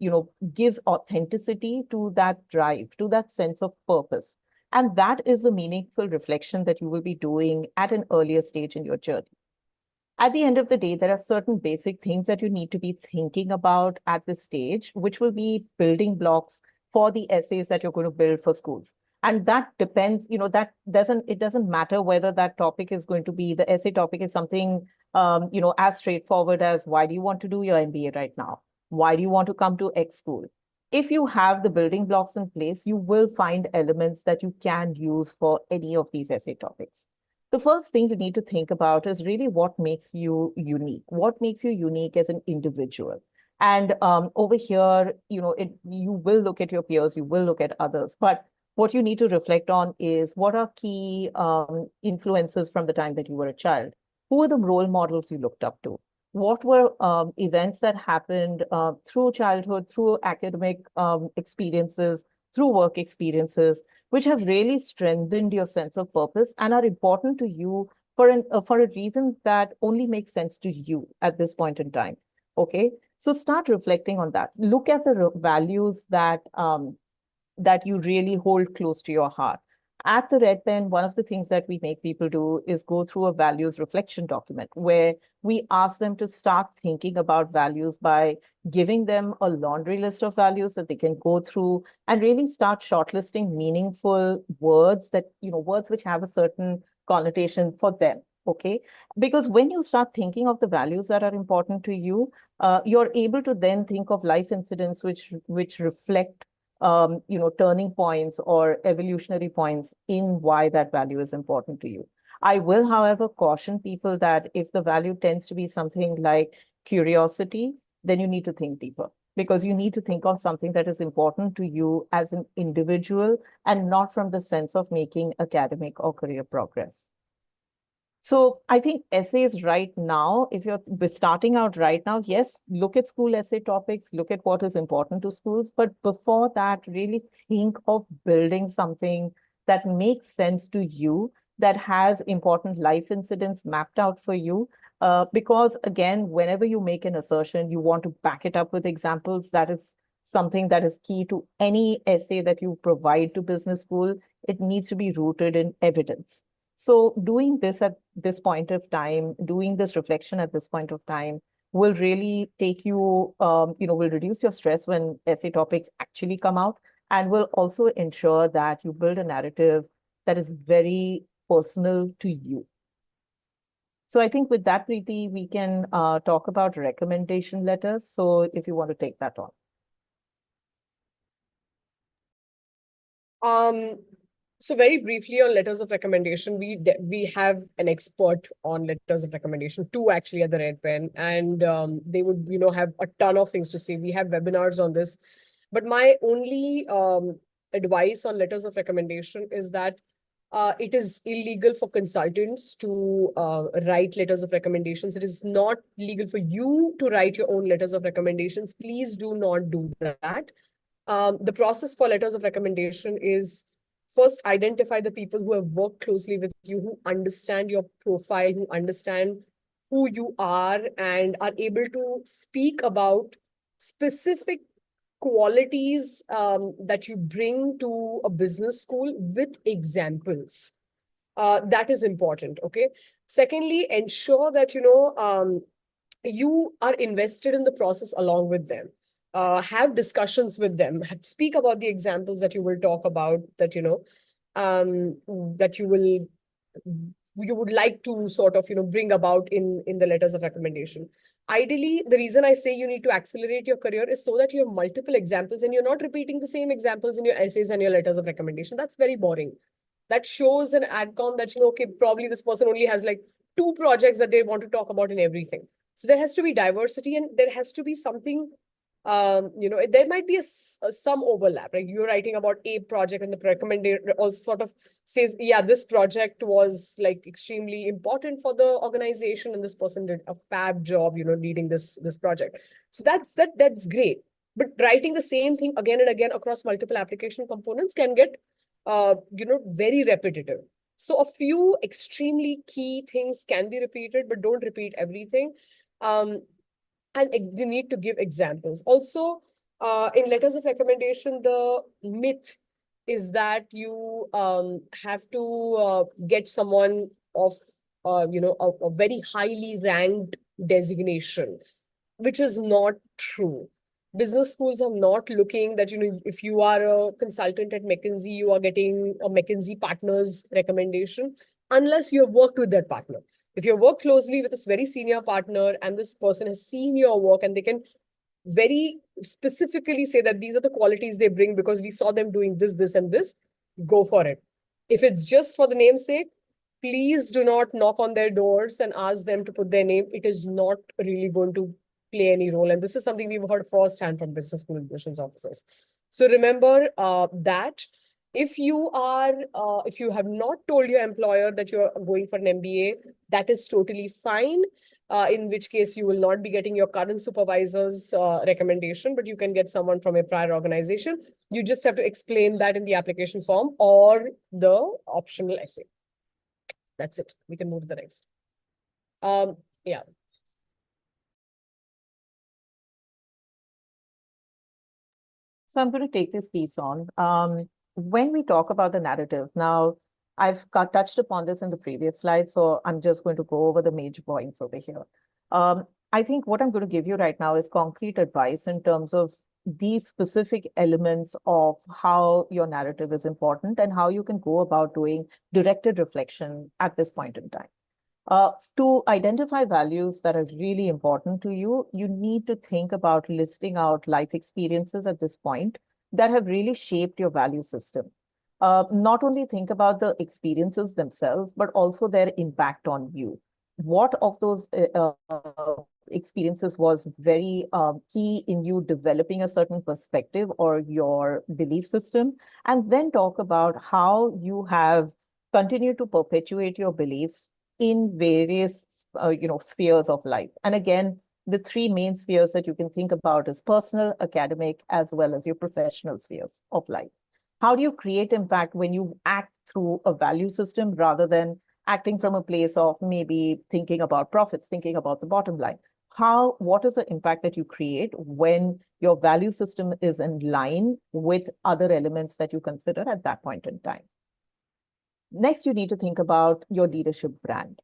S2: gives authenticity to that drive, to that sense of purpose. And that is a meaningful reflection that you will be doing at an earlier stage in your journey. At the end of the day, there are certain basic things that you need to be thinking about at this stage, which will be building blocks for the essays that you're going to build for schools. And that depends, it doesn't matter whether that topic is going to be, the essay topic is something, as straightforward as, why do you want to do your MBA right now? Why do you want to come to X school? If you have the building blocks in place, you will find elements that you can use for any of these essay topics. The first thing you need to think about is really what makes you unique. What makes you unique as an individual? And over here, you will look at your peers, you will look at others, but what you need to reflect on is what are key influences from the time that you were a child? Who are the role models you looked up to? What were events that happened through childhood, through academic experiences, through work experiences, which have really strengthened your sense of purpose and are important to you for a reason that only makes sense to you at this point in time. Okay, so start reflecting on that. Look at the values that you really hold close to your heart. At the Red Pen, one of the things that we make people do is go through a values reflection document where we ask them to start thinking about values by giving them a laundry list of values that they can go through and really start shortlisting meaningful words that, words which have a certain connotation for them. Okay, because when you start thinking of the values that are important to you, you're able to then think of life incidents which reflect turning points or evolutionary points in why that value is important to you. I will, however, caution people that if the value tends to be something like curiosity, then you need to think deeper because you need to think of something that is important to you as an individual and not from the sense of making academic or career progress. So I think essays right now, if you're starting out right now, yes, look at school essay topics, look at what is important to schools. But before that, really think of building something that makes sense to you, that has important life incidents mapped out for you. Because again, whenever you make an assertion, you want to back it up with examples. That is something that is key to any essay that you provide to business school. It needs to be rooted in evidence. So doing this at this point of time, doing this reflection at this point of time will really take you, will reduce your stress when essay topics actually come out and will also ensure that you build a narrative that is very personal to you. So I think with that, Preeti, we can talk about recommendation letters. So if you want to take that
S1: on. So very briefly on letters of recommendation, we have an expert on letters of recommendation, two actually at the Red Pen, and they would have a ton of things to say. We have webinars on this, but my only advice on letters of recommendation is that it is illegal for consultants to write letters of recommendations. It is not legal for you to write your own letters of recommendations. Please do not do that. The process for letters of recommendation is first identify the people who have worked closely with you, who understand your profile, who understand who you are, and are able to speak about specific qualities that you bring to a business school with examples. That is important, okay? Secondly, ensure that, you are invested in the process along with them. Have discussions with them. Speak about the examples that you will talk about, that, that you would like to sort of, bring about in the letters of recommendation. Ideally, the reason I say you need to accelerate your career is so that you have multiple examples and you're not repeating the same examples in your essays and your letters of recommendation. That's very boring. That shows an adcom that, okay, probably this person only has like 2 projects that they want to talk about in everything. So there has to be diversity, and there has to be something, there might be some overlap. Like you're writing about a project and the recommendation also sort of says, yeah, this project was like extremely important for the organization and this person did a fab job, leading this project. So that's great. But writing the same thing again and again across multiple application components can get, very repetitive. So a few extremely key things can be repeated, but don't repeat everything. And you need to give examples. Also, in letters of recommendation, the myth is that you have to get someone of, a very highly ranked designation, which is not true. Business schools are not looking that, if you are a consultant at McKinsey, you are getting a McKinsey partner's recommendation, unless you have worked with that partner. If you work closely with this very senior partner and this person has seen your work and they can very specifically say that these are the qualities they bring because we saw them doing this, this, and this, go for it. If it's just for the namesake, please do not knock on their doors and ask them to put their name. It is not really going to play any role. And this is something we've heard firsthand from business school admissions officers. So remember that if you have not told your employer that you're going for an MBA, that is totally fine. In which case you will not be getting your current supervisor's recommendation, but you can get someone from a prior organization. You just have to explain that in the application form or the optional essay. That's it. We can move to the next. Yeah.
S2: So I'm going to take this piece on. When we talk about the narrative, now I've touched upon this in the previous slide, so I'm just going to go over the major points over here. I think what I'm going to give you right now is concrete advice in terms of these specific elements of how your narrative is important and how you can go about doing directed reflection at this point in time. To identify values that are really important to you, you need to think about listing out life experiences at this point that have really shaped your value system. Not only think about the experiences themselves, but also their impact on you. What of those experiences was very key in you developing a certain perspective or your belief system? And then talk about how you have continued to perpetuate your beliefs in various spheres of life. And again, the 3 main spheres that you can think about is personal, academic, as well as your professional spheres of life. How do you create impact when you act through a value system rather than acting from a place of maybe thinking about profits, thinking about the bottom line? What is the impact that you create when your value system is in line with other elements that you consider at that point in time? Next, you need to think about your leadership brand.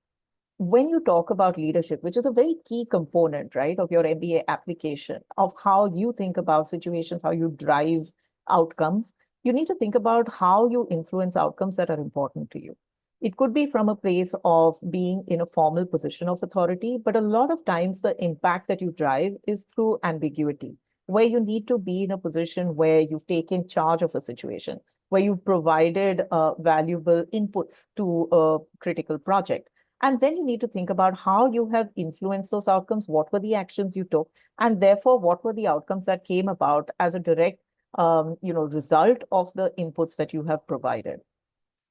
S2: When you talk about leadership, which is a very key component, right, of your MBA application, of how you think about situations, how you drive outcomes, you need to think about how you influence outcomes that are important to you. It could be from a place of being in a formal position of authority, but a lot of times the impact that you drive is through ambiguity, where you need to be in a position where you've taken charge of a situation, where you've provided valuable inputs to a critical project. And then you need to think about how you have influenced those outcomes, what were the actions you took, and therefore what were the outcomes that came about as a direct result of the inputs that you have provided.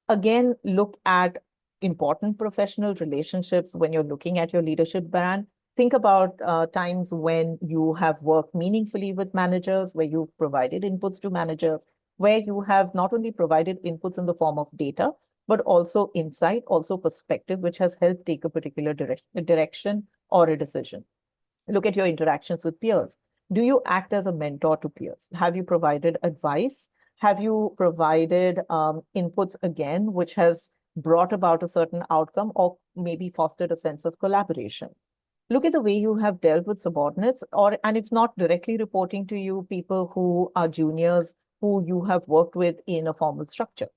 S2: Again, look at important professional relationships when you're looking at your leadership brand. Think about times when you have worked meaningfully with managers, where you've provided inputs to managers, where you have not only provided inputs in the form of data, but also insight, also perspective, which has helped take a particular direction or a decision. Look at your interactions with peers. Do you act as a mentor to peers? Have you provided advice? Have you provided inputs again, which has brought about a certain outcome or maybe fostered a sense of collaboration? Look at the way you have dealt with subordinates, and if not directly reporting to you, people who are juniors who you have worked with in a formal structure.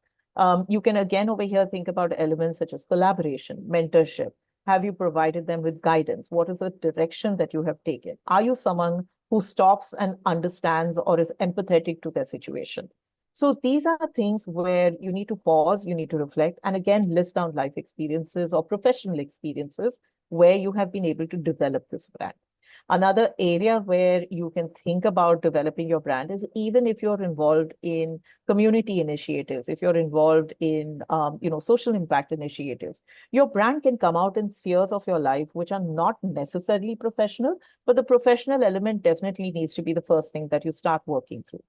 S2: You can again over here think about elements such as collaboration, mentorship. Have you provided them with guidance? What is the direction that you have taken? Are you someone who stops and understands or is empathetic to their situation? So these are things where you need to pause, you need to reflect, and again, list down life experiences or professional experiences where you have been able to develop this brand. Another area where you can think about developing your brand is even if you're involved in community initiatives, if you're involved in social impact initiatives, your brand can come out in spheres of your life which are not necessarily professional, but the professional element definitely needs to be the first thing that you start working through.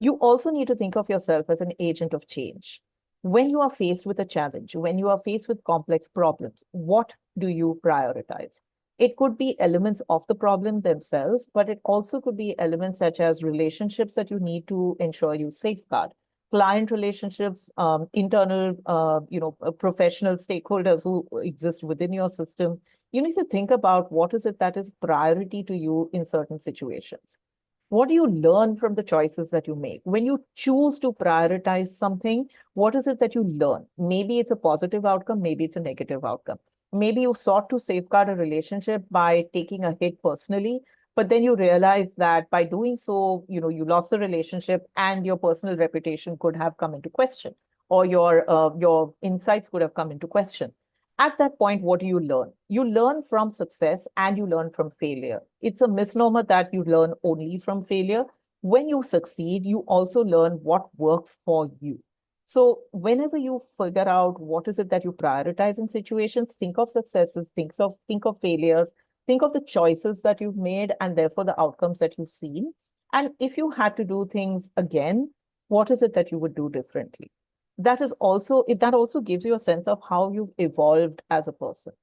S2: You also need to think of yourself as an agent of change. When you are faced with a challenge, when you are faced with complex problems, what do you prioritize? It could be elements of the problem themselves, but it also could be elements such as relationships that you need to ensure you safeguard, client relationships, internal, professional stakeholders who exist within your system. You need to think about what is it that is priority to you in certain situations. What do you learn from the choices that you make? When you choose to prioritize something, what is it that you learn? Maybe it's a positive outcome, maybe it's a negative outcome. Maybe you sought to safeguard a relationship by taking a hit personally, but then you realize that by doing so, you lost the relationship and your personal reputation could have come into question, or your insights could have come into question. At that point, what do you learn? You learn from success and you learn from failure. It's a misnomer that you learn only from failure. When you succeed, you also learn what works for you. So whenever you figure out what is it that you prioritize in situations, think of successes, think of failures, think of the choices that you've made and therefore the outcomes that you've seen. And if you had to do things again, what is it that you would do differently? That also gives you a sense of how you've evolved as a person.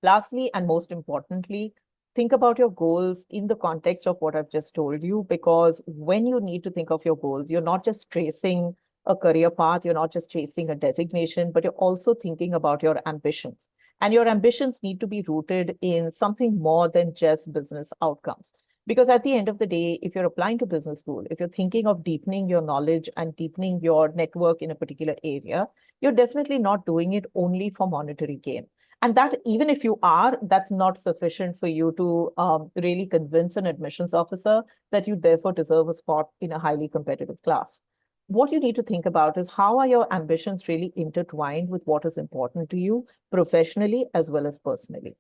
S2: Lastly, and most importantly, think about your goals in the context of what I've just told you, because when you need to think of your goals, you're not just tracing a career path, you're not just chasing a designation, but you're also thinking about your ambitions. And your ambitions need to be rooted in something more than just business outcomes. Because at the end of the day, if you're applying to business school, if you're thinking of deepening your knowledge and deepening your network in a particular area, you're definitely not doing it only for monetary gain. And that even if you are, that's not sufficient for you to really convince an admissions officer that you therefore deserve a spot in a highly competitive class. What you need to think about is how are your ambitions really intertwined with what is important to you professionally as well as personally.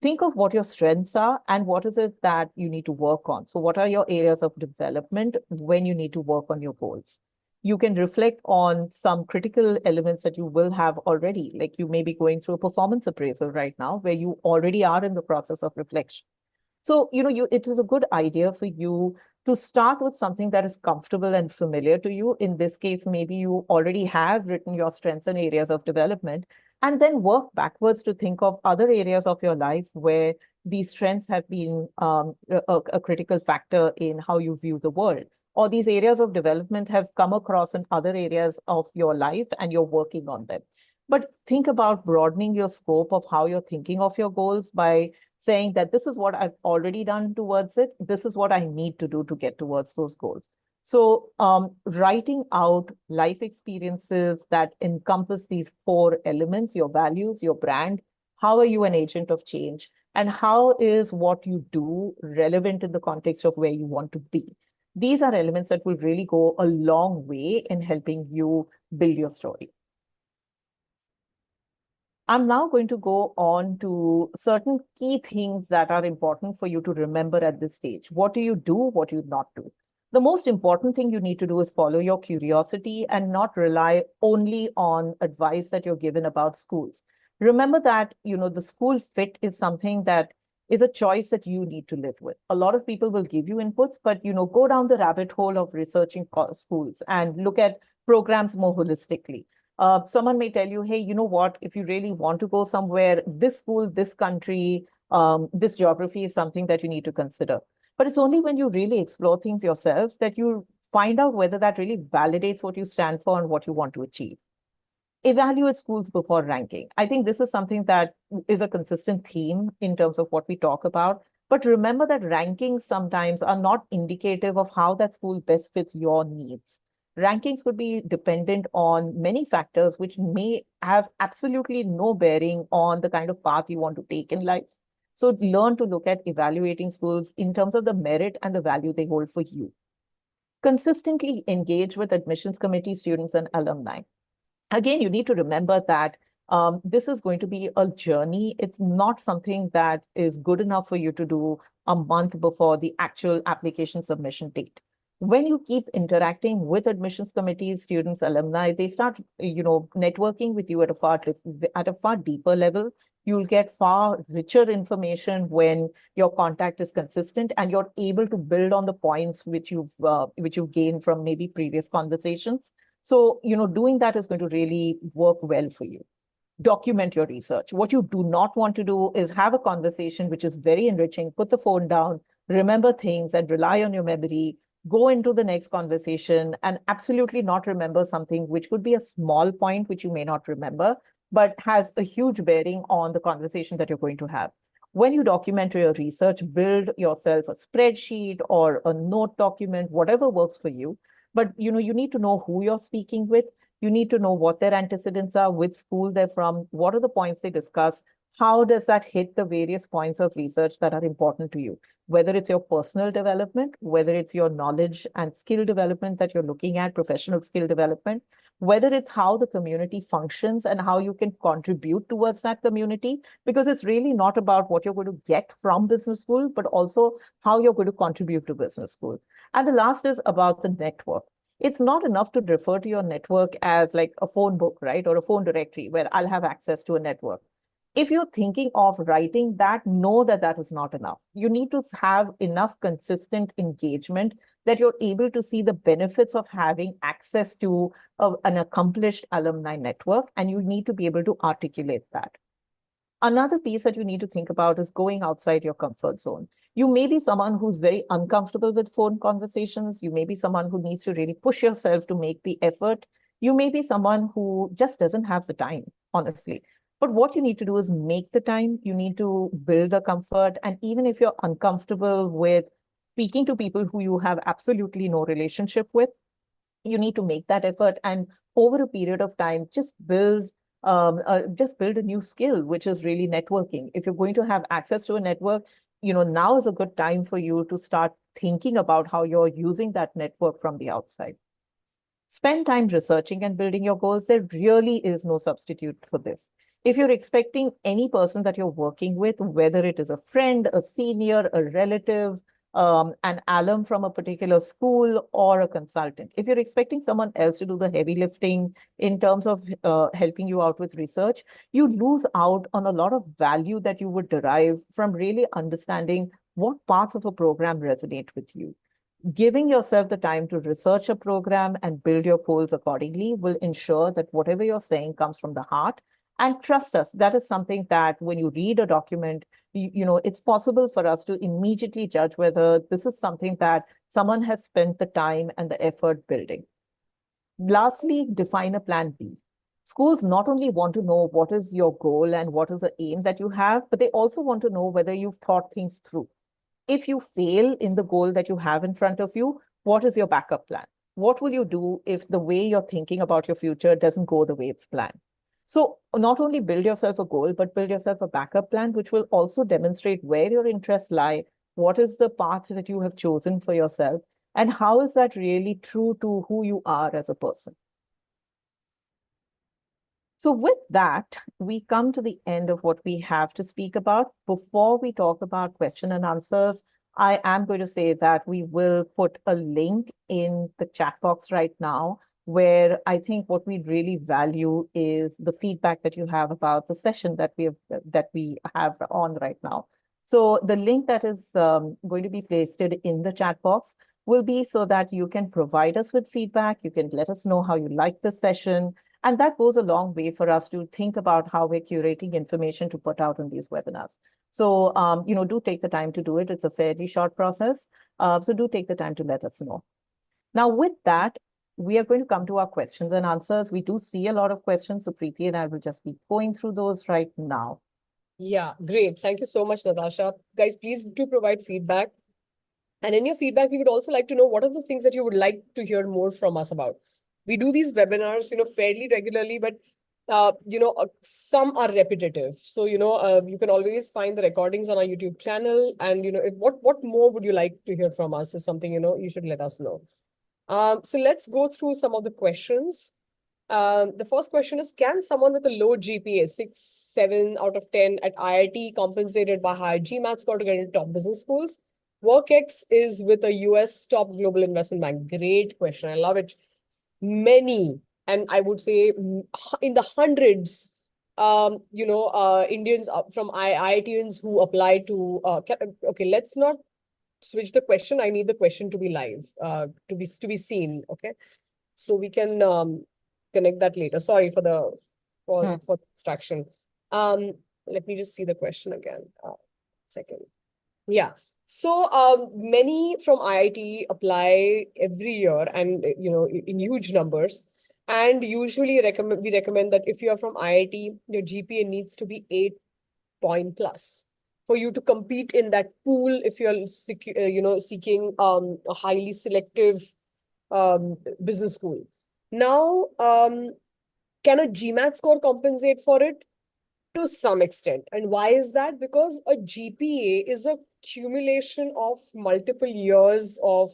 S2: Think of what your strengths are and what is it that you need to work on. So what are your areas of development when you need to work on your goals? You can reflect on some critical elements that you will have already, like you may be going through a performance appraisal right now where you already are in the process of reflection. So, it is a good idea for you to start with something that is comfortable and familiar to you. In this case, maybe you already have written your strengths and areas of development, and then work backwards to think of other areas of your life where these strengths have been a critical factor in how you view the world. Or these areas of development have come across in other areas of your life and you're working on them. But think about broadening your scope of how you're thinking of your goals by saying that this is what I've already done towards it. This is what I need to do to get towards those goals. So writing out life experiences that encompass these four elements, your values, your brand, how are you an agent of change, and how is what you do relevant in the context of where you want to be. These are elements that will really go a long way in helping you build your story. I'm now going to go on to certain key things that are important for you to remember at this stage. What do you do? What do you not do? The most important thing you need to do is follow your curiosity and not rely only on advice that you're given about schools. Remember that, the school fit is something that is a choice that you need to live with. A lot of people will give you inputs, but, go down the rabbit hole of researching schools and look at programs more holistically. Someone may tell you, hey, you know what, if you really want to go somewhere, this school, this country, this geography is something that you need to consider. But it's only when you really explore things yourself that you find out whether that really validates what you stand for and what you want to achieve. Evaluate schools before ranking. I think this is something that is a consistent theme in terms of what we talk about. But remember that rankings sometimes are not indicative of how that school best fits your needs. Rankings could be dependent on many factors, which may have absolutely no bearing on the kind of path you want to take in life. So learn to look at evaluating schools in terms of the merit and the value they hold for you. Consistently engage with admissions committee, students, and alumni. Again, you need to remember that this is going to be a journey. It's not something that is good enough for you to do a month before the actual application submission date. When you keep interacting with admissions committees, students, alumni, they start, networking with you at a far deeper level. You'll get far richer information when your contact is consistent and you're able to build on the points which you've gained from maybe previous conversations. So, doing that is going to really work well for you. Document your research. What you do not want to do is have a conversation which is very enriching, put the phone down, remember things and rely on your memory, go into the next conversation and absolutely not remember something which could be a small point which you may not remember, but has a huge bearing on the conversation that you're going to have. When you document your research, build yourself a spreadsheet or a note document, whatever works for you. But you need to know who you're speaking with. You need to know what their antecedents are, which school they're from, what are the points they discuss, how does that hit the various points of research that are important to you, whether it's your personal development, whether it's your knowledge and skill development that you're looking at, professional skill development, whether it's how the community functions and how you can contribute towards that community, because it's really not about what you're going to get from business school, but also how you're going to contribute to business school. And the last is about the network. It's not enough to refer to your network as like a phone book, right? Or a phone directory where I'll have access to a network. If you're thinking of writing that, know that that is not enough. You need to have enough consistent engagement that you're able to see the benefits of having access to an accomplished alumni network, and you need to be able to articulate that. Another piece that you need to think about is going outside your comfort zone. You may be someone who's very uncomfortable with phone conversations. You may be someone who needs to really push yourself to make the effort. You may be someone who just doesn't have the time, honestly. But what you need to do is make the time. You need to build a comfort. And even if you're uncomfortable with speaking to people who you have absolutely no relationship with, you need to make that effort. And over a period of time, just build a new skill, which is really networking. If you're going to have access to a network, now is a good time for you to start thinking about how you're using that network from the outside. Spend time researching and building your goals. There really is no substitute for this. If you're expecting any person that you're working with, whether it is a friend, a senior, a relative, an alum from a particular school, or a consultant, if you're expecting someone else to do the heavy lifting in terms of helping you out with research, you lose out on a lot of value that you would derive from really understanding what parts of a program resonate with you. Giving yourself the time to research a program and build your goals accordingly will ensure that whatever you're saying comes from the heart. And trust us, that is something that when you read a document, it's possible for us to immediately judge whether this is something that someone has spent the time and the effort building. Lastly, define a plan B. Schools not only want to know what is your goal and what is the aim that you have, but they also want to know whether you've thought things through. If you fail in the goal that you have in front of you, what is your backup plan? What will you do if the way you're thinking about your future doesn't go the way it's planned? So not only build yourself a goal, but build yourself a backup plan, which will also demonstrate where your interests lie, what is the path that you have chosen for yourself, and how is that really true to who you are as a person. So with that, we come to the end of what we have to speak about. Before we talk about question and answers, I am going to say that we will put a link in the chat box right now, where I think what we really value is the feedback that you have about the session that we have on right now. So the link that is going to be pasted in the chat box will be so that you can provide us with feedback. You can let us know how you like the session. And that goes a long way for us to think about how we're curating information to put out on these webinars. So, do take the time to do it. It's a fairly short process. So do take the time to let us know. Now, with that, we are going to come to our questions and answers. We do see a lot of questions, so Preeti and I will just be going through those right now.
S1: Yeah, great. Thank you so much, Natasha. Guys, please do provide feedback. And in your feedback, we would also like to know what are the things that you would like to hear more from us about. We do these webinars, fairly regularly, but some are repetitive. So, you can always find the recordings on our YouTube channel. And, what more would you like to hear from us is something, you should let us know. So let's go through some of the questions. The first question is, can someone with a low GPA, 6, 7 out of 10 at IIT compensated by high GMAT score to get into top business schools? WorkX is with a US top global investment bank. Great question. I love it. Many, and I would say in the hundreds, Indians from IITians who apply to, okay, let's not switch the question. I need the question to be live, to be seen. Okay. So we can connect that later. Sorry for the for distraction. Let me just see the question again. Second. Yeah. So many from IIT apply every year, and in huge numbers. And usually we recommend that if you are from IIT, your GPA needs to be 8 point plus for you to compete in that pool if you're seeking a highly selective business school. Now, can a GMAT score compensate for it? To some extent. And why is that? Because a GPA is a accumulation of multiple years of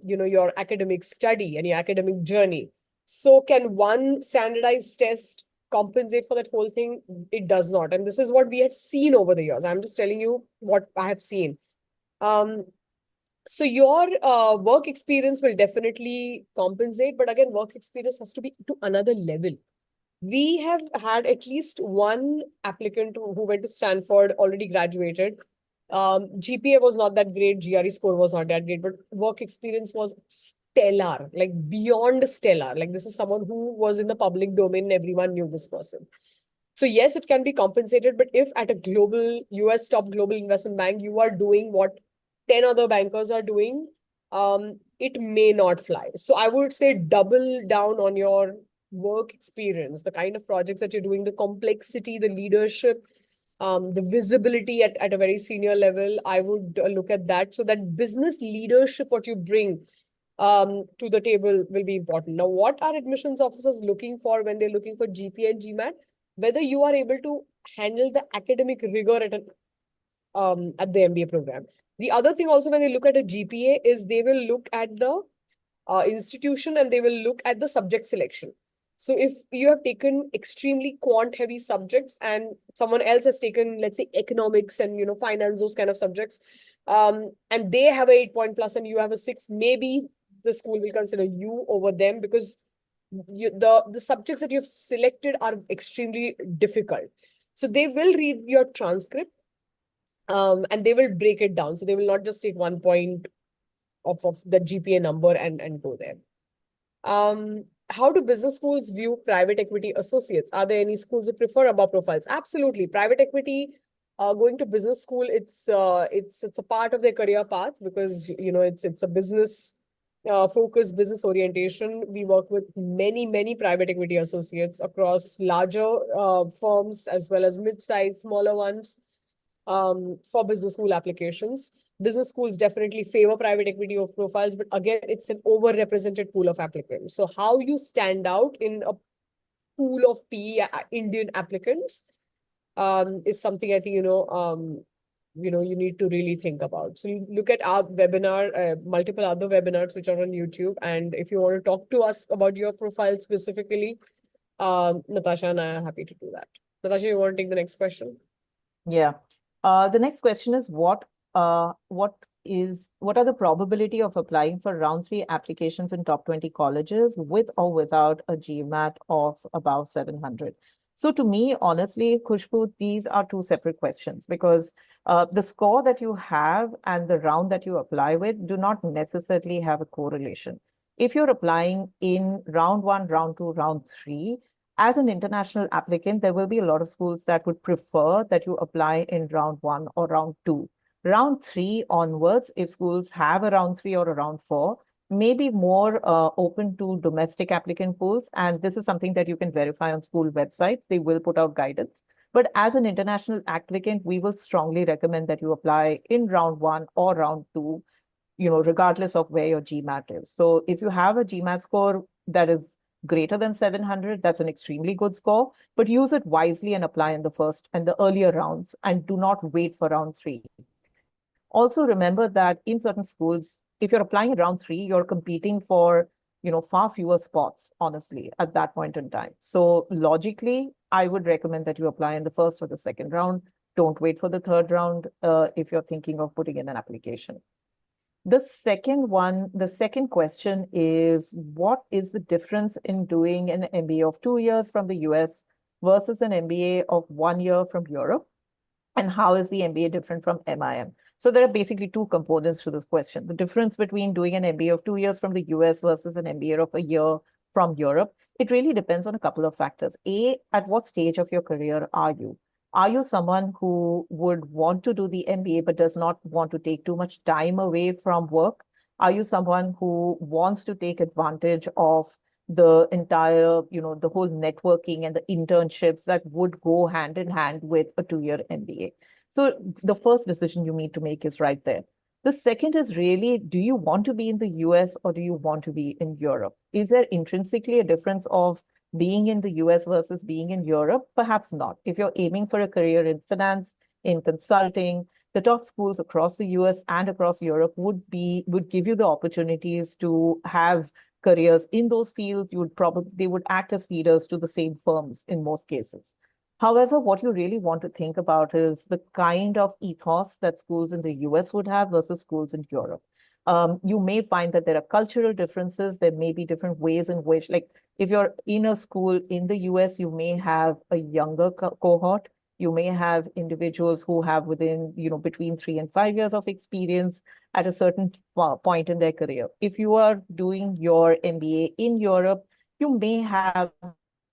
S1: your academic study and your academic journey. So can one standardized test compensate for that whole thing? It does not. And this is what we have seen over the years. I'm just telling you what I have seen. So your work experience will definitely compensate, but again, work experience has to be to another level. We have had at least one applicant who went to Stanford, already graduated. GPA was not that great, GRE score was not that great, but work experience was stellar, like beyond stellar. Like this is someone who was in the public domain and everyone knew this person. So yes, it can be compensated, but if at a global US top global investment bank, you are doing what 10 other bankers are doing, it may not fly. So I would say double down on your work experience, the kind of projects that you're doing, the complexity, the leadership, the visibility at a very senior level. I would look at that. So that business leadership, what you bring to the table will be important. Now, what are admissions officers looking for when they're looking for GPA and GMAT? Whether you are able to handle the academic rigor at the MBA program. The other thing also when they look at a GPA is they will look at the institution and they will look at the subject selection. So if you have taken extremely quant heavy subjects and someone else has taken, let's say, economics and finance, those kind of subjects, and they have a 8 point plus and you have a 6, maybe the school will consider you over them because the subjects that you've selected are extremely difficult. So they will read your transcript and they will break it down. So they will not just take 1 point of the GPA number and go there. How do business schools view private equity associates? Are there any schools that prefer above profiles? Absolutely. Private equity, going to business school, it's a part of their career path because it's a business focused business orientation. We work with many private equity associates across larger firms as well as mid-sized, smaller ones for business school applications. Business schools definitely favor private equity of profiles, but again, it's an overrepresented pool of applicants. So how you stand out in a pool of PE Indian applicants is something I think, you need to really think about. So you look at our webinar, multiple other webinars which are on YouTube. And if you want to talk to us about your profile specifically, Natasha and I are happy to do that. Natasha, you want to take the next question?
S2: Yeah. The next question is what are the probability of applying for round 3 applications in top 20 colleges with or without a GMAT of above 700? So to me, honestly, Khushbu, these are two separate questions because the score that you have and the round that you apply with do not necessarily have a correlation. if you're applying in round 1, round 2, round 3, as an international applicant, there will be a lot of schools that would prefer that you apply in round 1 or round 2. Round 3 onwards, if schools have a round 3 or a round 4, may be more open to domestic applicant pools. And this is something that you can verify on school websites. They will put out guidance. But as an international applicant, we will strongly recommend that you apply in round 1 or round 2, regardless of where your GMAT is. So if you have a GMAT score that is greater than 700, that's an extremely good score, but use it wisely and apply in the first and the earlier rounds, and do not wait for round 3. Also remember that in certain schools, if you're applying in round 3, you're competing for, far fewer spots, honestly, at that point in time. So logically, I would recommend that you apply in the first or the second round. Don't wait for the third round if you're thinking of putting in an application. The second question is, what is the difference in doing an MBA of 2 years from the US versus an MBA of 1 year from Europe? And how is the MBA different from MIM? So there are basically two components to this question. The difference between doing an MBA of 2 years from the US versus an MBA of a year from Europe, it really depends on a couple of factors. A, at what stage of your career are you? Are you someone who would want to do the MBA but does not want to take too much time away from work? Are you someone who wants to take advantage of the entire, the whole networking and the internships that would go hand in hand with a 2-year MBA? So the first decision you need to make is right there. The second is really, do you want to be in the US or do you want to be in Europe? Is there intrinsically a difference of being in the US versus being in Europe? Perhaps not. If you're aiming for a career in finance, in consulting, the top schools across the US and across Europe would give you the opportunities to have careers in those fields. They would act as feeders to the same firms in most cases. However, what you really want to think about is the kind of ethos that schools in the US would have versus schools in Europe. You may find that there are cultural differences. There may be different ways in which, like, if you're in a school in the US, you may have a younger cohort. You may have individuals who have between 3 and 5 years of experience at a certain point in their career. If you are doing your MBA in Europe, you may have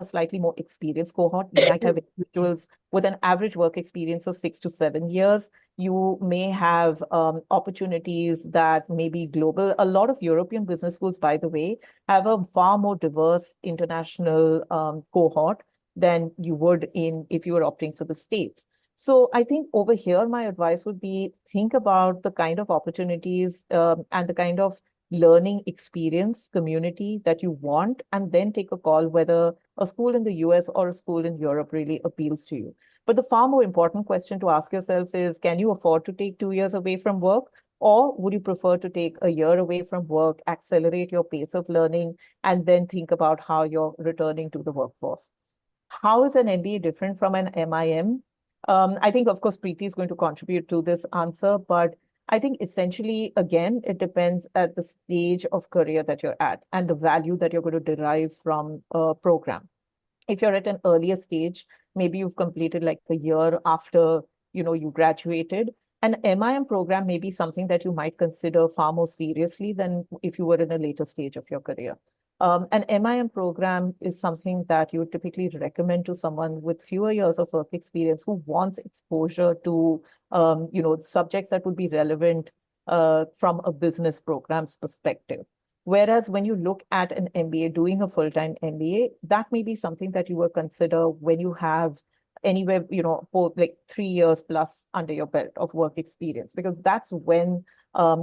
S2: a slightly more experienced cohort. You might have individuals with an average work experience of 6 to 7 years. You may have opportunities that may be global. A lot of European business schools, by the way, have a far more diverse international cohort than you would if you were opting for the States. So I think over here, my advice would be, think about the kind of opportunities and the kind of learning experience community that you want, and then take a call whether a school in the US or a school in Europe really appeals to you. But the far more important question to ask yourself is, can you afford to take 2 years away from work? Or would you prefer to take a year away from work, accelerate your pace of learning, and then think about how you're returning to the workforce? How is an MBA different from an MIM? I think, of course, Preeti is going to contribute to this answer, but I think essentially, again, it depends at the stage of career that you're at and the value that you're going to derive from a program. If you're at an earlier stage, maybe you've completed like a year after, you graduated, an MIM program may be something that you might consider far more seriously than if you were in a later stage of your career. An MIM program is something that you would typically recommend to someone with fewer years of work experience who wants exposure to, subjects that would be relevant from a business program's perspective. Whereas when you look at an MBA, doing a full-time MBA, that may be something that you will consider when you have anywhere, for like 3 years plus under your belt of work experience, because that's when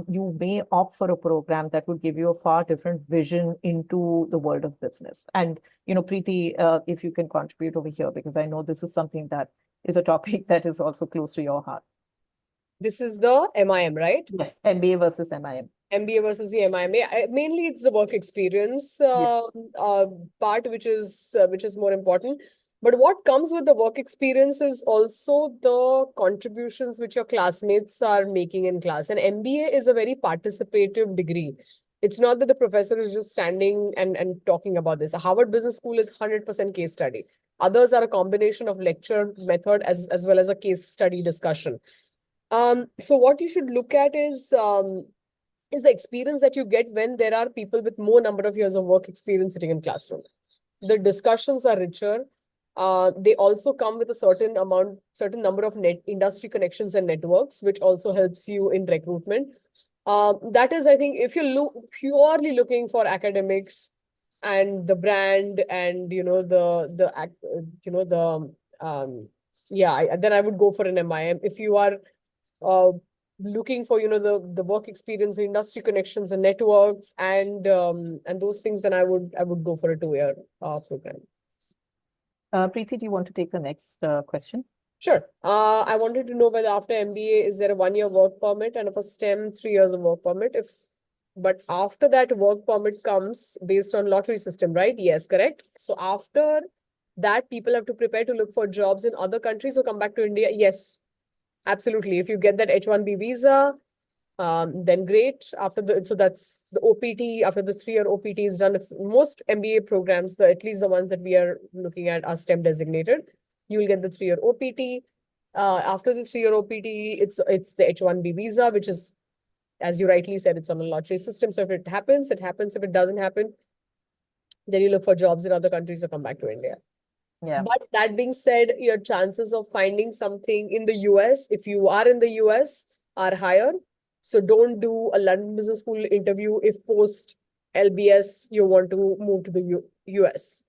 S2: you may opt for a program that would give you a far different vision into the world of business. And, Preeti, if you can contribute over here, because I know this is something that is a topic that is also close to your heart.
S1: This is the MIM, right?
S2: Yes, MBA versus MIM.
S1: MBA versus the MIMA. Mainly, it's the work experience part, which is more important. But what comes with the work experience is also the contributions which your classmates are making in class. And MBA is a very participative degree. It's not that the professor is just standing and talking about this. A Harvard Business School is 100% case study. Others are a combination of lecture method as well as a case study discussion. So what you should look at is is the experience that you get when there are people with more number of years of work experience sitting in classroom. The discussions are richer. They also come with a certain number of industry connections and networks, which also helps you in recruitment. That is, I think, if you're purely looking for academics and the brand and then I would go for an MIM. If you are uh, looking for the work experience, the industry connections and networks and those things, then I would go for a 2-year program.
S2: Preeti, do you want to take the next question?
S1: Sure. I wanted to know whether after MBA, is there a 1-year work permit, and for STEM, 3 years of work permit? But after that work permit comes based on lottery system, right? Yes, correct. So after that, people have to prepare to look for jobs in other countries or come back to India. Yes, absolutely. If you get that H-1B visa, then great. So that's the OPT. After the 3-year OPT is done, if most MBA programs, at least the ones that we are looking at, are STEM designated, you will get the 3-year OPT. After the 3-year OPT, it's the H-1B visa, which is, as you rightly said, it's on a lottery system. So if it happens, it happens. If it doesn't happen, then you look for jobs in other countries or come back to India.
S2: Yeah.
S1: But that being said, your chances of finding something in the US, if you are in the US, are higher. So don't do a London Business School interview if post LBS you want to move to the US.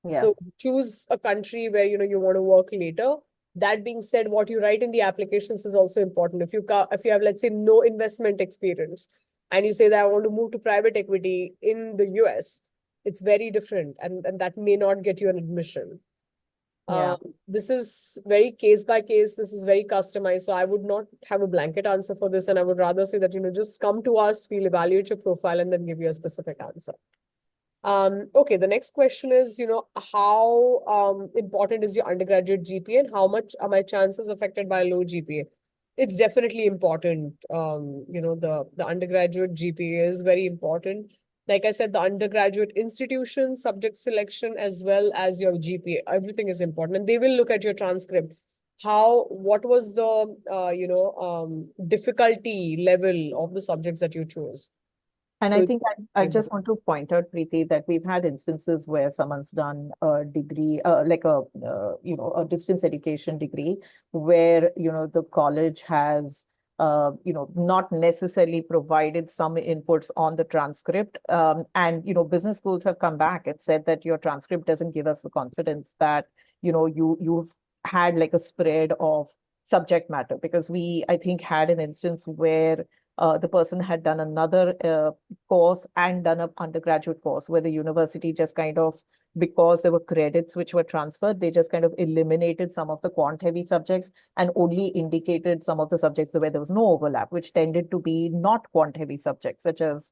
S2: Yeah.
S1: So choose a country where you want to work later. That being said, what you write in the applications is also important. If you have, let's say, no investment experience, and you say that I want to move to private equity in the US, it's very different, and that may not get you an admission.
S2: Yeah.
S1: This is very case by case. This is very customized. So I would not have a blanket answer for this. And I would rather say that, just come to us, we'll evaluate your profile and then give you a specific answer. Okay, the next question is, how important is your undergraduate GPA and how much are my chances affected by a low GPA? It's definitely important. The undergraduate GPA is very important. Like I said, the undergraduate institution, subject selection, as well as your GPA, everything is important. And they will look at your transcript. What was the, difficulty level of the subjects that you chose?
S2: And
S1: So
S2: I
S1: it's
S2: think I just want to point out, Preeti, that we've had instances where someone's done a degree, like a distance education degree, where, the college has, not necessarily provided some inputs on the transcript. And, business schools have come back and said that your transcript doesn't give us the confidence that, you've had like a spread of subject matter. Because I think, had an instance where the person had done another course and done an undergraduate course where the university just kind of, because there were credits which were transferred, they just kind of eliminated some of the quant heavy subjects and only indicated some of the subjects where there was no overlap, which tended to be not quant heavy subjects, such as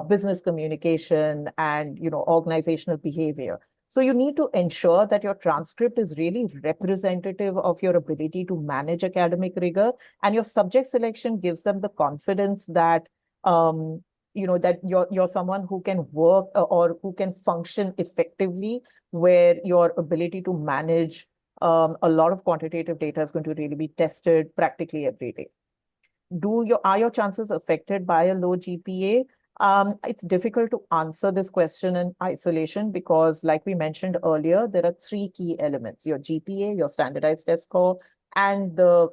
S2: business communication and, organizational behavior. So you need to ensure that your transcript is really representative of your ability to manage academic rigor, and your subject selection gives them the confidence that that you're someone who can work or who can function effectively, where your ability to manage a lot of quantitative data is going to really be tested practically every day. Are your chances affected by a low GPA? It's difficult to answer this question in isolation because, like we mentioned earlier, there are 3 key elements: your GPA, your standardized test score, and the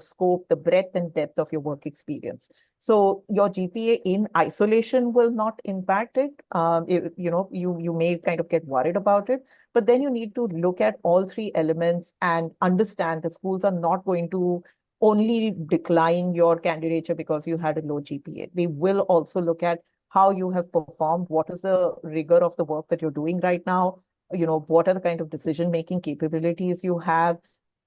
S2: scope, the breadth and depth of your work experience. So your GPA in isolation will not impact it. You may kind of get worried about it, but then you need to look at all 3 elements and understand that schools are not going to only decline your candidature because you had a low GPA. They will also look at how you have performed, what is the rigor of the work that you're doing right now, what are the kind of decision-making capabilities you have,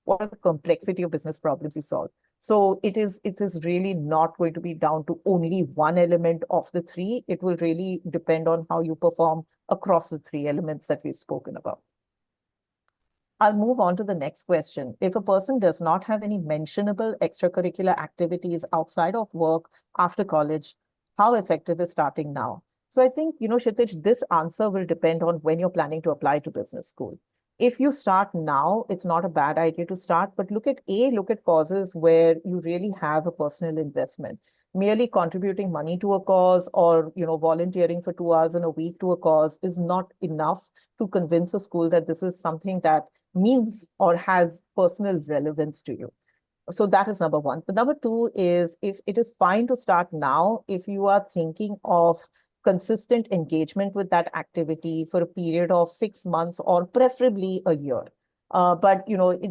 S2: what are the complexity of business problems you solve. So it is really not going to be down to only one element of the 3. It will really depend on how you perform across the 3 elements that we've spoken about. I'll move on to the next question. If a person does not have any mentionable extracurricular activities outside of work after college, how effective is starting now? So I think, Kshitij, this answer will depend on when you're planning to apply to business school. if you start now, it's not a bad idea to start, but look at causes where you really have a personal investment. Merely contributing money to a cause or, volunteering for 2 hours in a week to a cause is not enough to convince a school that this is something that means or has personal relevance to you. So that is number one. The number two is, if it is fine to start now, if you are thinking of consistent engagement with that activity for a period of 6 months or preferably a year. But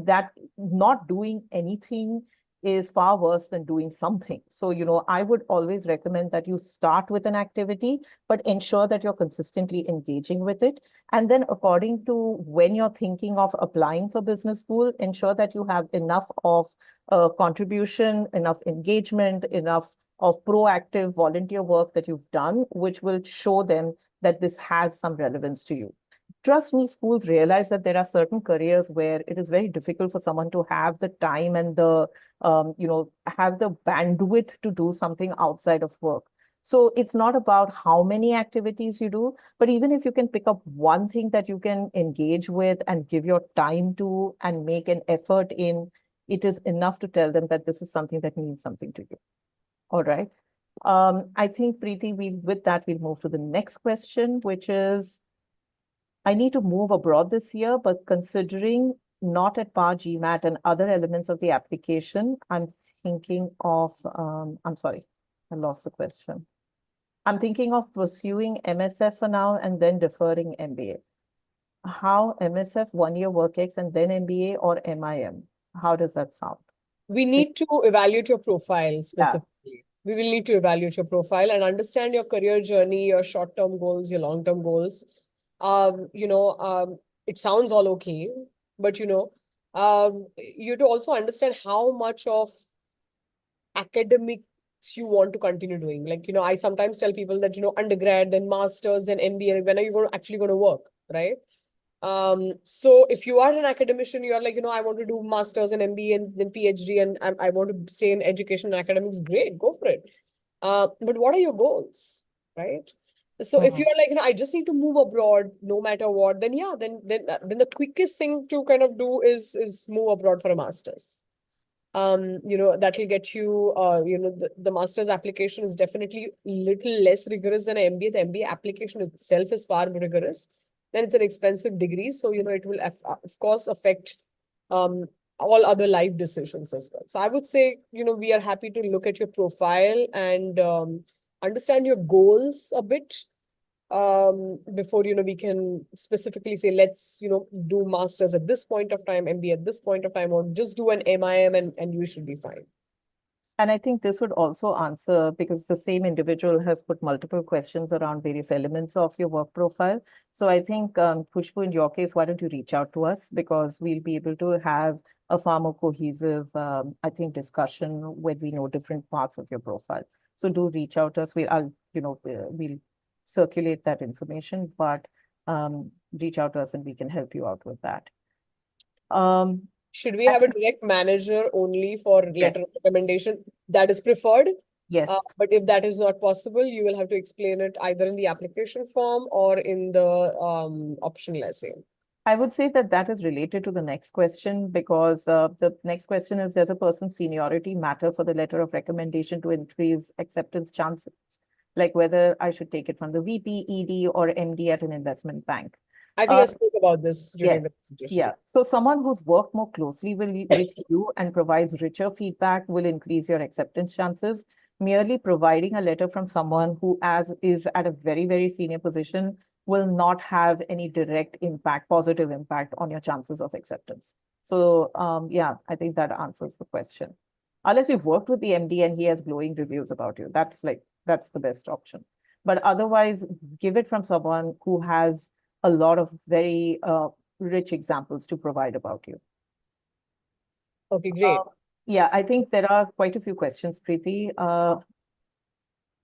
S2: that not doing anything is far worse than doing something. So, I would always recommend that you start with an activity, but ensure that you're consistently engaging with it. And then according to when you're thinking of applying for business school, ensure that you have enough of contribution, enough engagement, enough of proactive volunteer work that you've done, which will show them that this has some relevance to you. Trust me, schools realize that there are certain careers where it is very difficult for someone to have the time and have the bandwidth to do something outside of work. So it's not about how many activities you do, but even if you can pick up one thing that you can engage with and give your time to and make an effort in, it is enough to tell them that this is something that means something to you. All right. I think, Preeti, with that, we'll move to the next question, which is, I need to move abroad this year, but considering not at par GMAT and other elements of the application, I'm thinking of, I'm sorry, I lost the question. I'm thinking of pursuing MSF for now and then deferring MBA. How MSF, 1 year work ex and then MBA, or MIM? How does that sound?
S1: We need to evaluate your profile
S2: Yeah.
S1: specifically. We will need to evaluate your profile and understand your career journey, your short-term goals, your long-term goals. It sounds all okay, but you have to also understand how much of academics you want to continue doing. Like, I sometimes tell people that, undergrad, then masters, then MBA, when are you actually going to work, right? So if you are an academician, you are like, I want to do masters and MBA and then PhD, and I want to stay in education and academics, great, go for it. But what are your goals, right? So if you are like, I just need to move abroad no matter what, then yeah, then the quickest thing to kind of do is move abroad for a master's. That will get you, the master's application is definitely little less rigorous than an MBA. The MBA application itself is far more rigorous. Then it's an expensive degree. So, it will, of course, affect all other life decisions as well. So I would say, we are happy to look at your profile and understand your goals a bit before, we can specifically say, let's, do masters at this point of time, MBA at this point of time, or just do an MIM and you should be fine.
S2: And I think this would also answer, because the same individual has put multiple questions around various elements of your work profile. So I think, Khushbu, in your case, why don't you reach out to us, because we'll be able to have a far more cohesive, discussion when we know different parts of your profile. So do reach out to us. We'll circulate that information, but reach out to us and we can help you out with that.
S1: Should we have a direct manager only for letter of recommendation? That is preferred.
S2: Yes.
S1: But if that is not possible, you will have to explain it either in the application form or in the optional essay.
S2: I would say that is related to the next question, because the next question is, does a person's seniority matter for the letter of recommendation to increase acceptance chances? Like whether I should take it from the VP, ED, or MD at an investment bank.
S1: I think I spoke about this during the presentation.
S2: Yeah. So someone who's worked more closely with you and provides richer feedback will increase your acceptance chances. Merely providing a letter from someone who is at a very, very senior position will not have any direct impact, positive impact on your chances of acceptance. So I think that answers the question. Unless you've worked with the MD and he has glowing reviews about you, that's the best option. But otherwise, give it from someone who has a lot of very rich examples to provide about you.
S1: Okay, great.
S2: I think there are quite a few questions, Preeti.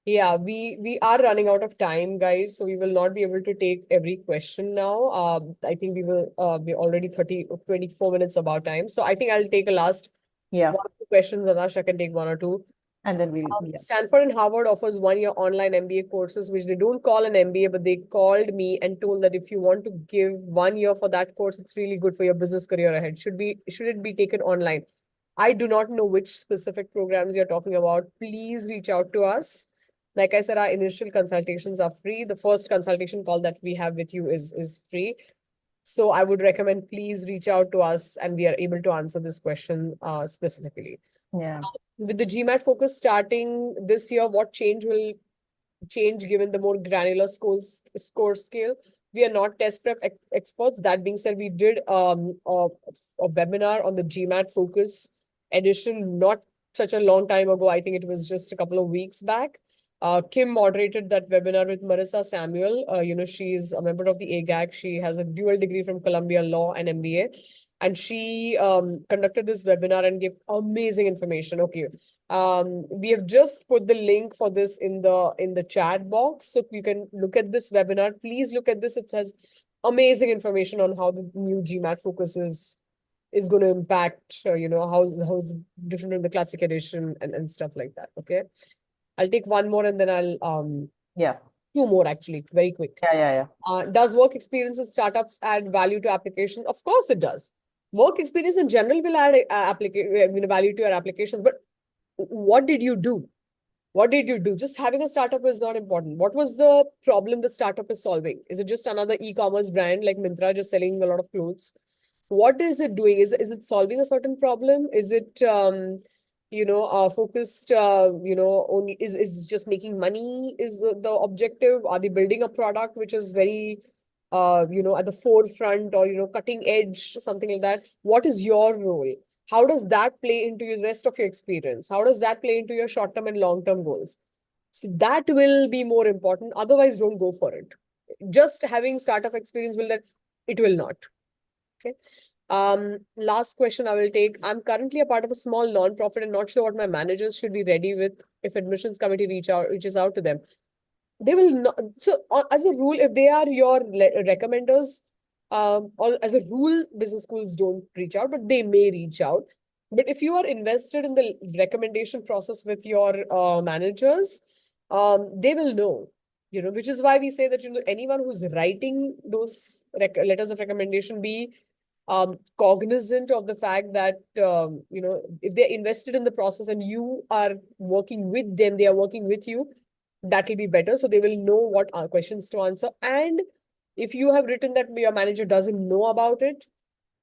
S1: Yeah, we are running out of time, guys, so we will not be able to take every question now. I think we will be already 24 minutes about time. So I think I'll take a last one or two questions. Anash, I can take one or two.
S2: And then we'll, yeah.
S1: Stanford and Harvard offers 1-year online MBA courses, which they don't call an MBA, but they called me and told that if you want to give 1 year for that course, it's really good for your business career ahead. Should it be taken online? I do not know which specific programs you're talking about. Please reach out to us. Like I said, our initial consultations are free. The first consultation call that we have with you is free. So I would recommend please reach out to us and we are able to answer this question specifically.
S2: Yeah.
S1: With the GMAT focus starting this year, what will change given the more granular score scale? We are not test prep experts. That being said, we did a webinar on the GMAT focus edition not such a long time ago. I think it was just a couple of weeks back. Kim moderated that webinar with Marissa Samuel. She's a member of the AGAG. She has a dual degree from Columbia Law and MBA. And she conducted this webinar and gave amazing information. Okay. We have just put the link for this in the chat box. So you can look at this webinar. Please look at this. It has amazing information on how the new GMAT focus is going to impact, how's different in the classic edition and stuff like that. Okay. I'll take one more and then I'll
S2: Yeah.
S1: two more actually, very quick.
S2: Yeah.
S1: Does work experience in startups add value to application? Of course it does. Work experience in general will add value to your applications, but what did you do? What did you do? Just having a startup is not important. What was the problem the startup is solving? Is it just another e-commerce brand like Myntra just selling a lot of clothes? What is it doing? Is it solving a certain problem? Is it focused only is just making money is the objective? Are they building a product which is very at the forefront or cutting edge, something like that? What is your role? How does that play into the rest of your experience? How does that play into your short-term and long-term goals? So that will be more important. Otherwise, don't go for it. Just having startup experience it will not. Okay. Last question I will take. I'm currently a part of a small non-profit and not sure what my managers should be ready with if admissions committee reaches out to them. They will not. So as a rule, if they are your recommenders, or as a rule, business schools don't reach out, but they may reach out. But if you are invested in the recommendation process with your managers, they will know. Which is why we say that anyone who's writing those letters of recommendation be cognizant of the fact that if they're invested in the process and you are working with them, they are working with you, that will be better. So they will know what questions to answer. And if you have written that your manager doesn't know about it,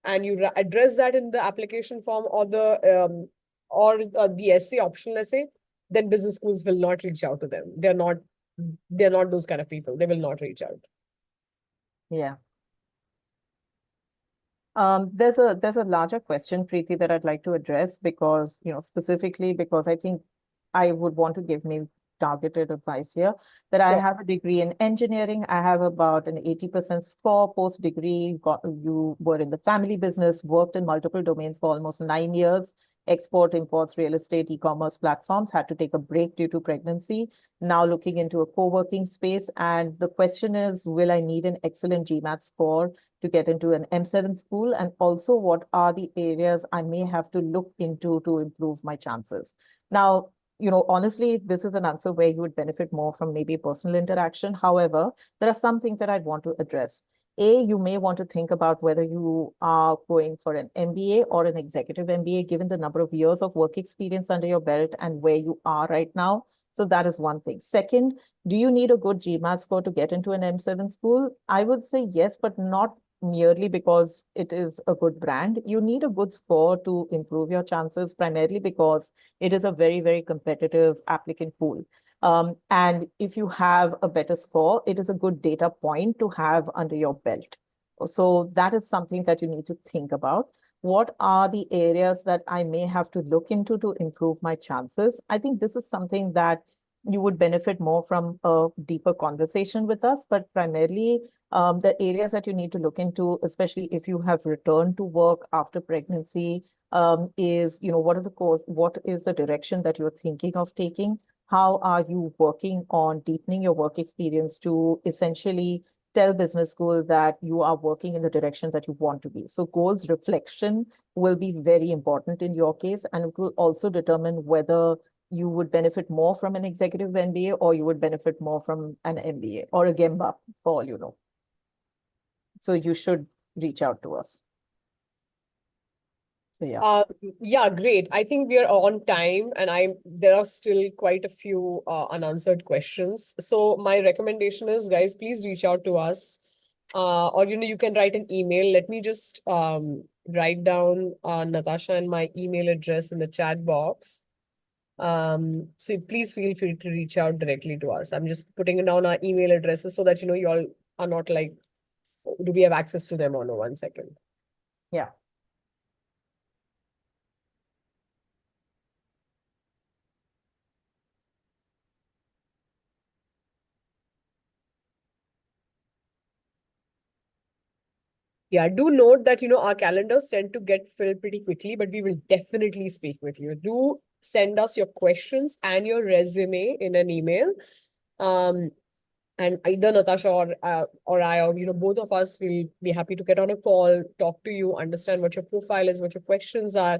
S1: and you address that in the application form or the essay, optional essay, then business schools will not reach out to them. They're not those kind of people. They will not reach out.
S2: Yeah. There's a larger question, Preeti, that I'd like to address because, specifically because I think I would want to give me targeted advice here, that I have a degree in engineering. I have about an 80% score post-degree. You were in the family business, worked in multiple domains for almost 9 years, export, imports, real estate, e-commerce platforms, had to take a break due to pregnancy. Now looking into a co-working space. And the question is, will I need an excellent GMAT score to get into an M7 school? And also, what are the areas I may have to look into to improve my chances? Now, honestly, this is an answer where you would benefit more from maybe personal interaction. However, there are some things that I'd want to address. You may want to think about whether you are going for an MBA or an executive MBA, given the number of years of work experience under your belt and where you are right now. So that is one thing. Second, do you need a good GMAT score to get into an M7 school? I would say yes, but not merely because it is a good brand. You need a good score to improve your chances, primarily because it is a very, very competitive applicant pool. And if you have a better score, it is a good data point to have under your belt. So that is something that you need to think about. What are the areas that I may have to look into to improve my chances? I think this is something that you would benefit more from a deeper conversation with us, but primarily the areas that you need to look into, especially if you have returned to work after pregnancy, is, what is the direction that you're thinking of taking? How are you working on deepening your work experience to essentially tell business school that you are working in the direction that you want to be? So goals reflection will be very important in your case, and it will also determine whether you would benefit more from an executive MBA, or you would benefit more from an MBA or a GEMBA, for all you know. So you should reach out to us. So yeah.
S1: Yeah, great. I think we are on time, and there are still quite a few unanswered questions. So my recommendation is, guys, please reach out to us. Or you can write an email. Let me just write down Natasha and my email address in the chat box. So please feel free to reach out directly to us. I'm just putting down our email addresses so that you all are not like, do we have access to them or no? 1 second.
S2: Yeah.
S1: Yeah, do note that, our calendars tend to get filled pretty quickly, but we will definitely speak with you. Do send us your questions and your resume in an email. And either Natasha or I, or, both of us will be happy to get on a call, talk to you, understand what your profile is, what your questions are,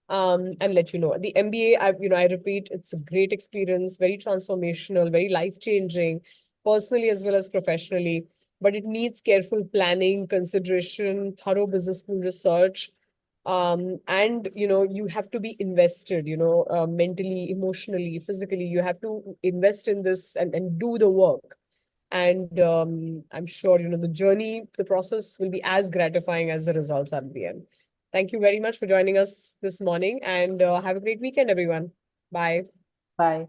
S1: and let you know. The MBA, I repeat, it's a great experience, very transformational, very life-changing, personally as well as professionally. But it needs careful planning, consideration, thorough business school research. And you have to be invested, mentally, emotionally, physically. You have to invest in this and do the work. And I'm sure, the journey, the process will be as gratifying as the results at the end. Thank you very much for joining us this morning, and have a great weekend, everyone. Bye.
S2: Bye.